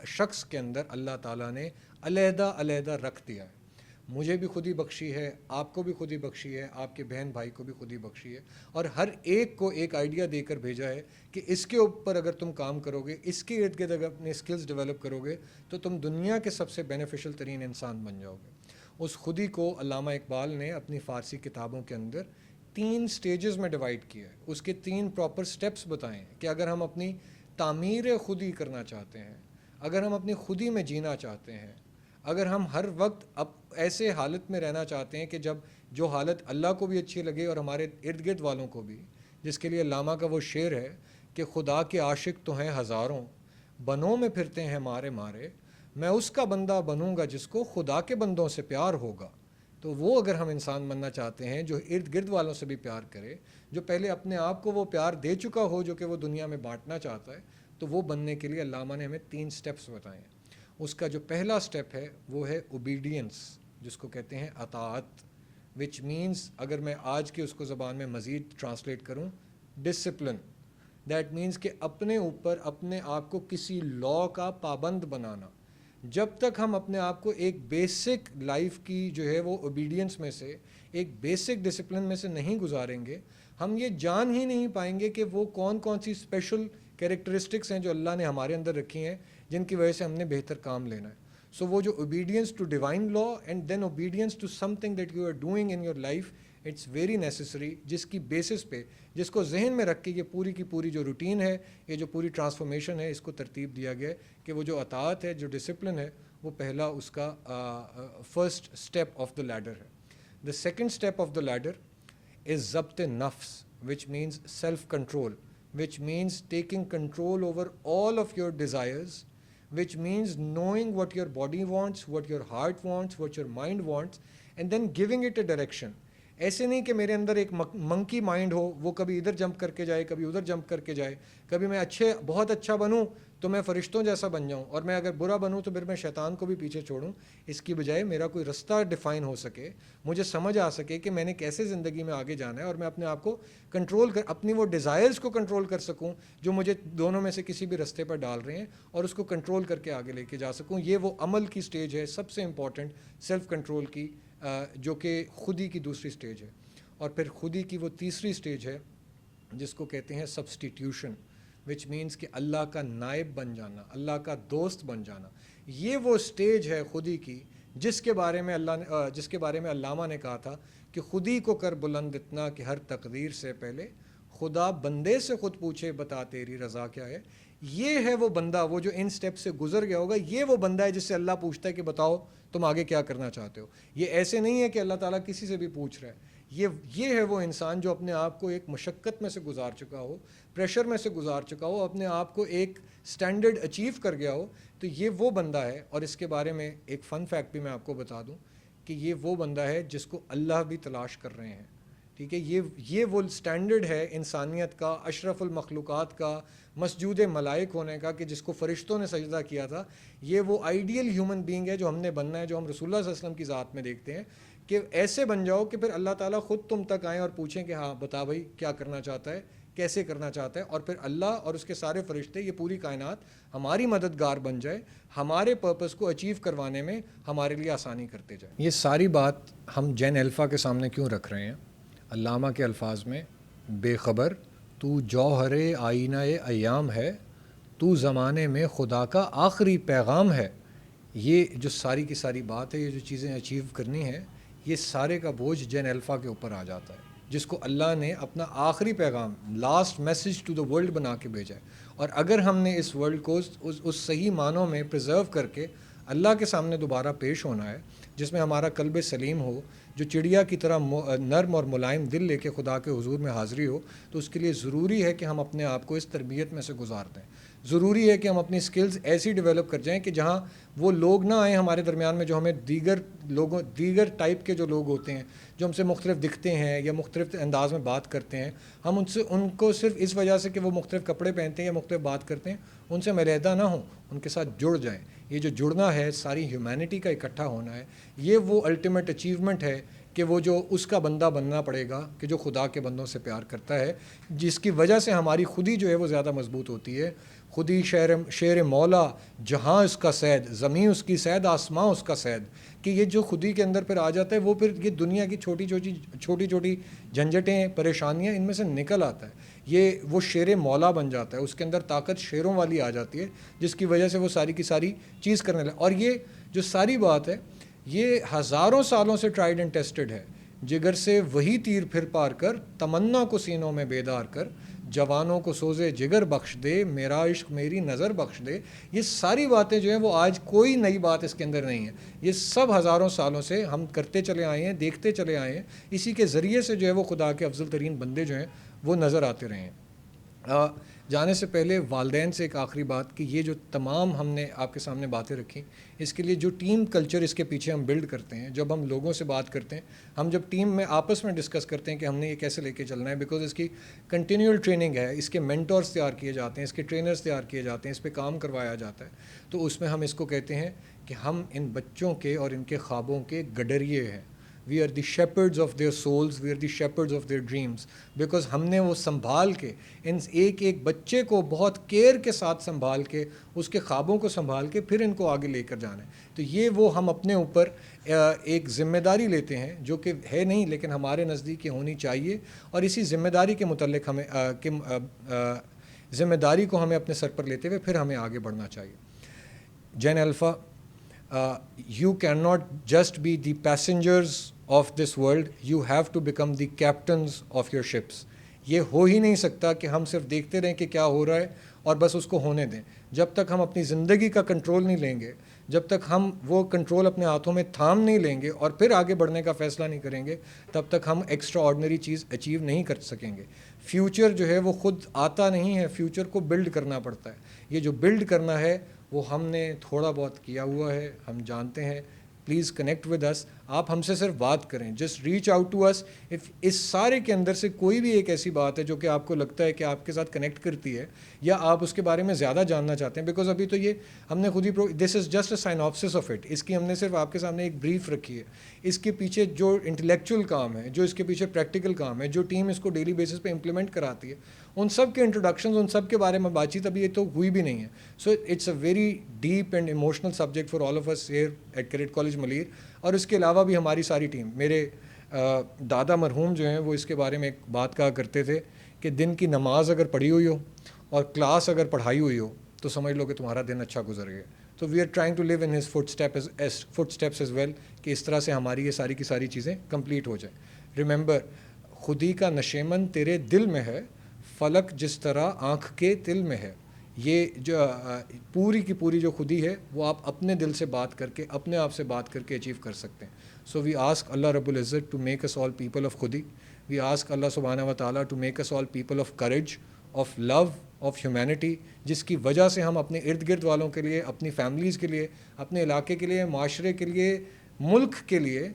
شخص کے اندر اللہ تعالیٰ نے علیحدہ علیحدہ رکھ دیا ہے. مجھے بھی خودی بخشی ہے, آپ کو بھی خودی بخشی ہے, آپ کے بہن بھائی کو بھی خودی بخشی ہے, اور ہر ایک کو ایک آئیڈیا دے کر بھیجا ہے کہ اس کے اوپر اگر تم کام کرو گے, اس کے ارد گرد اگر اپنے اسکلز ڈیولپ کرو گے تو تم دنیا کے سب سے بینیفیشل ترین انسان بن جاؤ گے. اس خودی کو علامہ اقبال نے اپنی فارسی کتابوں کے اندر 3 سٹیجز میں ڈیوائڈ کیا ہے. اس کے 3 پراپر سٹیپس بتائے ہیں کہ اگر ہم اپنی تعمیر خودی کرنا چاہتے ہیں, اگر ہم اپنی خودی میں جینا چاہتے ہیں, اگر ہم ہر وقت ایسے حالت میں رہنا چاہتے ہیں کہ جب جو حالت اللہ کو بھی اچھی لگے اور ہمارے ارد گرد والوں کو بھی, جس کے لیے علامہ کا وہ شعر ہے کہ خدا کے عاشق تو ہیں ہزاروں, بنوں میں پھرتے ہیں مارے مارے, میں اس کا بندہ بنوں گا جس کو خدا کے بندوں سے پیار ہوگا. تو وہ اگر ہم انسان بننا چاہتے ہیں جو ارد گرد والوں سے بھی پیار کرے, جو پہلے اپنے آپ کو وہ پیار دے چکا ہو جو کہ وہ دنیا میں بانٹنا چاہتا ہے, تو وہ بننے کے لیے علامہ نے ہمیں 3 سٹیپس بتائے ہیں. اس کا جو پہلا سٹیپ ہے وہ ہے اوبیڈینس, جس کو کہتے ہیں اطاعت, وچ مینز اگر میں آج کی اس کو زبان میں مزید ٹرانسلیٹ کروں, ڈسپلن. دیٹ مینز کہ اپنے اوپر اپنے آپ کو کسی لاء کا پابند بنانا. جب تک ہم اپنے آپ کو ایک بیسک لائف کی جو ہے وہ اوبیڈینس میں سے, ایک بیسک ڈسپلن میں سے نہیں گزاریں گے, ہم یہ جان ہی نہیں پائیں گے کہ وہ کون کون سی اسپیشل کیریکٹرسٹکس ہیں جو اللہ نے ہمارے اندر رکھی ہیں جن کی وجہ سے ہم نے بہتر کام لینا ہے. سو وہ جو obedience to divine law and then obedience to something that you are doing in your life, it's very necessary, جس کی بیسس پہ, جس کو ذہن میں رکھ کے یہ پوری کی پوری جو روٹین ہے, یہ جو پوری ٹرانسفارمیشن ہے, اس کو ترتیب دیا گیا ہے کہ وہ جو اطاعت ہے, جو ڈسپلن ہے, وہ پہلا اس کا first step of the leader ہے. The second step of the leader is ضبط نفس, which means self control, which means taking control over all of your desires, which means knowing what your body wants, what your heart wants, what your mind wants, and then giving it a direction. ایسے نہیں کہ میرے اندر ایک منکی مائنڈ ہو, وہ کبھی ادھر جمپ کر کے جائے, کبھی ادھر جمپ کر کے جائے, کبھی میں بہت اچھا بنوں تو میں فرشتوں جیسا بن جاؤں, اور میں اگر برا بنوں تو پھر میں شیطان کو بھی پیچھے چھوڑوں. اس کی بجائے میرا کوئی رستہ ڈیفائن ہو سکے, مجھے سمجھ آ سکے کہ میں نے کیسے زندگی میں آگے جانا ہے, اور میں اپنے آپ کو کنٹرول کر, اپنی وہ ڈیزائرز کو کنٹرول کر سکوں جو مجھے دونوں میں سے کسی بھی رستے پر ڈال رہے ہیں, اور اس کو کنٹرول کر کے آگے لے کے جا سکوں. یہ وہ عمل کی سٹیج ہے سب سے امپورٹنٹ, سیلف کنٹرول کی, جو کہ خودی کی دوسری سٹیج ہے. اور پھر خودی کی وہ تیسری سٹیج ہے جس کو کہتے ہیں سبسٹیٹیوشن, وچ مینس کہ اللہ کا نائب بن جانا, اللہ کا دوست بن جانا. یہ وہ سٹیج ہے خودی کی جس کے بارے میں علامہ نے کہا تھا کہ خودی کو کر بلند اتنا کہ ہر تقدیر سے پہلے خدا بندے سے خود پوچھے بتا تیری رضا کیا ہے. یہ ہے وہ بندہ, وہ جو ان سٹیپ سے گزر گیا ہوگا, یہ وہ بندہ ہے جس سے اللہ پوچھتا ہے کہ بتاؤ تم آگے کیا کرنا چاہتے ہو. یہ ایسے نہیں ہے کہ اللہ تعالیٰ کسی سے بھی پوچھ رہا ہے. یہ ہے وہ انسان جو اپنے آپ کو ایک مشقت میں سے گزار چکا ہو, پریشر میں سے گزار چکا ہو, اپنے آپ کو ایک سٹینڈرڈ اچیو کر گیا ہو. تو یہ وہ بندہ ہے, اور اس کے بارے میں ایک فن فیکٹ بھی میں آپ کو بتا دوں کہ یہ وہ بندہ ہے جس کو اللہ بھی تلاش کر رہے ہیں. ٹھیک ہے, یہ وہ سٹینڈرڈ ہے انسانیت کا, اشرف المخلوقات کا, مسجود ملائک ہونے کا, کہ جس کو فرشتوں نے سجدہ کیا تھا. یہ وہ آئیڈیل ہیومن بینگ ہے جو ہم نے بننا ہے, جو ہم رسول اللہ صلی اللہ علیہ وسلم کی ذات میں دیکھتے ہیں کہ ایسے بن جاؤ کہ پھر اللہ تعالیٰ خود تم تک آئیں اور پوچھیں کہ ہاں بتا بھائی کیا کرنا چاہتا ہے, کیسے کرنا چاہتا ہے, اور پھر اللہ اور اس کے سارے فرشتے, یہ پوری کائنات ہماری مددگار بن جائے, ہمارے پرپس کو اچیو کروانے میں ہمارے لیے آسانی کرتے جائیں. یہ ساری بات ہم جین الفا کے سامنے کیوں رکھ رہے ہیں؟ علامہ کے الفاظ میں, بے خبر تو جوہر آئینہ ایام ہے, تو زمانے میں خدا کا آخری پیغام ہے. یہ جو ساری کی ساری بات ہے, یہ جو چیزیں اچیو کرنی ہے, یہ سارے کا بوجھ جین الفا کے اوپر آ جاتا ہے, جس کو اللہ نے اپنا آخری پیغام, last message to the world بنا کے بھیجا ہے. اور اگر ہم نے اس ورلڈ کو اس صحیح معنوں میں پرزرو کر کے اللہ کے سامنے دوبارہ پیش ہونا ہے, جس میں ہمارا قلب سلیم ہو, جو چڑیا کی طرح نرم اور ملائم دل لے کے خدا کے حضور میں حاضری ہو, تو اس کے لیے ضروری ہے کہ ہم اپنے آپ کو اس تربیت میں سے گزار دیں. ضروری ہے کہ ہم اپنی سکلز ایسی ڈیولپ کر جائیں کہ جہاں وہ لوگ نہ آئیں ہمارے درمیان میں جو ہمیں دیگر ٹائپ کے جو لوگ ہوتے ہیں, جو ہم سے مختلف دکھتے ہیں یا مختلف انداز میں بات کرتے ہیں, ہم ان کو صرف اس وجہ سے کہ وہ مختلف کپڑے پہنتے ہیں یا مختلف بات کرتے ہیں, ان سے ملیحدہ نہ ہوں, ان کے ساتھ جڑ جائیں. یہ جو جڑنا ہے, ساری ہیومینٹی کا اکٹھا ہونا ہے, یہ وہ الٹیمیٹ اچیومنٹ ہے کہ وہ جو اس کا بندہ بننا پڑے گا کہ جو خدا کے بندوں سے پیار کرتا ہے, جس کی وجہ سے ہماری خودی جو ہے وہ زیادہ مضبوط ہوتی ہے. خودی شیر مولا, جہاں اس کا سید, زمین اس کی سید, آسماں اس کا سید. کہ یہ جو خودی کے اندر پھر آ جاتا ہے, وہ پھر یہ دنیا کی چھوٹی چھوٹی جھنجھٹیں, پریشانیاں, ان میں سے نکل آتا ہے. یہ وہ شیر مولا بن جاتا ہے, اس کے اندر طاقت شیروں والی آ جاتی ہے, جس کی وجہ سے وہ ساری کی ساری چیز کرنے لگا. اور یہ جو ساری بات ہے, یہ ہزاروں سالوں سے ٹرائیڈ اینڈ ٹیسٹڈ ہے. جگر سے وہی تیر پھر پار کر, تمنا کو سینوں میں بیدار کر, جوانوں کو سوزے جگر بخش دے, میرا عشق میری نظر بخش دے. یہ ساری باتیں جو ہیں وہ آج کوئی نئی بات اس کے اندر نہیں ہے. یہ سب ہزاروں سالوں سے ہم کرتے چلے آئے ہیں, دیکھتے چلے آئے ہیں. اسی کے ذریعے سے جو ہے وہ خدا کے افضل ترین بندے جو ہیں وہ نظر آتے رہے ہیں. جانے سے پہلے والدین سے ایک آخری بات کہ یہ جو تمام ہم نے آپ کے سامنے باتیں رکھی, اس کے لیے جو ٹیم کلچر اس کے پیچھے ہم بلڈ کرتے ہیں, جب ہم لوگوں سے بات کرتے ہیں, ہم جب ٹیم میں آپس میں ڈسکس کرتے ہیں کہ ہم نے یہ کیسے لے کے چلنا ہے, بیکاز اس کی کنٹینیول ٹریننگ ہے, اس کے مینٹورز تیار کیے جاتے ہیں, اس کے ٹرینرز تیار کیے جاتے ہیں, اس پہ کام کروایا جاتا ہے. تو اس میں ہم اس کو کہتے ہیں کہ ہم ان بچوں کے اور ان کے خوابوں کے گڈریے ہیں. We are the shepherds of their souls, we are the shepherds of their dreams, because ہم نے وہ سنبھال کے ان ایک بچے کو بہت کیئر کے ساتھ سنبھال کے, اس کے خوابوں کو سنبھال کے پھر ان کو آگے لے کر جانا ہے. تو یہ وہ ہم اپنے اوپر ایک ذمہ داری لیتے ہیں, جو کہ ہے نہیں لیکن ہمارے نزدیک یہ ہونی چاہیے, اور اسی ذمہ داری کے متعلق ہمیں ذمہ داری کو ہمیں اپنے سر پر لیتے ہوئے پھر ہمیں آگے بڑھنا چاہیے. Gen Alpha, you cannot just be the passengers of this world, you have to become the captains of your ships. یہ ہو ہی نہیں سکتا کہ ہم صرف دیکھتے رہیں کہ کیا ہو رہا ہے اور بس اس کو ہونے دیں. جب تک ہم اپنی زندگی کا کنٹرول نہیں لیں گے, جب تک ہم وہ کنٹرول اپنے ہاتھوں میں تھام نہیں لیں گے اور پھر آگے بڑھنے کا فیصلہ نہیں کریں گے, تب تک ہم ایکسٹرا آرڈنری چیز اچیو نہیں کر سکیں گے. فیوچر جو ہے وہ خود آتا نہیں ہے, فیوچر کو بلڈ کرنا پڑتا ہے. یہ جو بلڈ کرنا ہے وہ ہم نے تھوڑا بہت کیا ہوا ہے, ہم جانتے ہیں. پلیز کنیکٹ ود اس, آپ ہم سے صرف بات کریں, جسٹ ریچ آؤٹ ٹو اس. اس سارے کے اندر سے کوئی بھی ایک ایسی بات ہے جو کہ آپ کو لگتا ہے کہ آپ کے ساتھ کنیکٹ کرتی ہے, یا آپ اس کے بارے میں زیادہ جاننا چاہتے ہیں, بیکاز ابھی تو یہ ہم نے خود ہی this is just a synopsis of it, اس کی ہم نے صرف آپ کے سامنے ایک بریف رکھی ہے. اس کے پیچھے جو انٹلیکچوئل کام ہے, جو اس کے پیچھے پریکٹیکل کام ہے, جو ٹیم اس کو ڈیلی بیسس پہ امپلیمنٹ کراتی ہے, ان سب کے انٹروڈکشنز, ان سب کے بارے میں بات چیت ابھی یہ تو ہوئی بھی نہیں ہے. So it's a very deep and emotional subject for all of us here at Cadet College Malir. اور اس کے علاوہ بھی ہماری ساری ٹیم, میرے دادا مرحوم جو ہیں وہ اس کے بارے میں ایک بات کہا کرتے تھے کہ دن کی نماز اگر پڑھی ہوئی ہو اور کلاس اگر پڑھائی ہوئی ہو تو سمجھ لو کہ تمہارا دن اچھا گزر گیا. تو we are trying to live in his footsteps as well, کہ اس طرح سے ہماری یہ ساری کی ساری چیزیں کمپلیٹ ہو جائیں. ریممبر, خودی کا نشیمن تیرے دل میں ہے, فلک جس طرح آنکھ کے تل میں ہے. یہ جو پوری کی پوری جو خودی ہے وہ آپ اپنے دل سے بات کر کے, اپنے آپ سے بات کر کے اچیو کر سکتے ہیں. سو وی آسک اللہ رب العزت to make us all people of خودی. وی آسک اللہ سبحانہ و تعالیٰ to make us all people of courage, of love, of humanity, جس کی وجہ سے ہم اپنے ارد گرد والوں کے لیے, اپنی فیملیز کے لیے, اپنے علاقے کے لیے, معاشرے کے لیے, ملک کے لیے,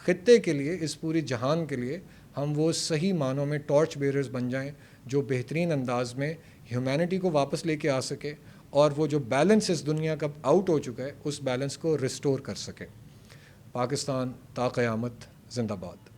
خطے کے لیے, اس پوری جہان کے لیے ہم وہ صحیح معنوں میں ٹارچ بیررز بن جائیں, جو بہترین انداز میں ہیومینٹی کو واپس لے کے آ سکے, اور وہ جو بیلنس اس دنیا کا آؤٹ ہو چکا ہے اس بیلنس کو ریسٹور کر سکے. پاکستان تا قیامت زندہ باد.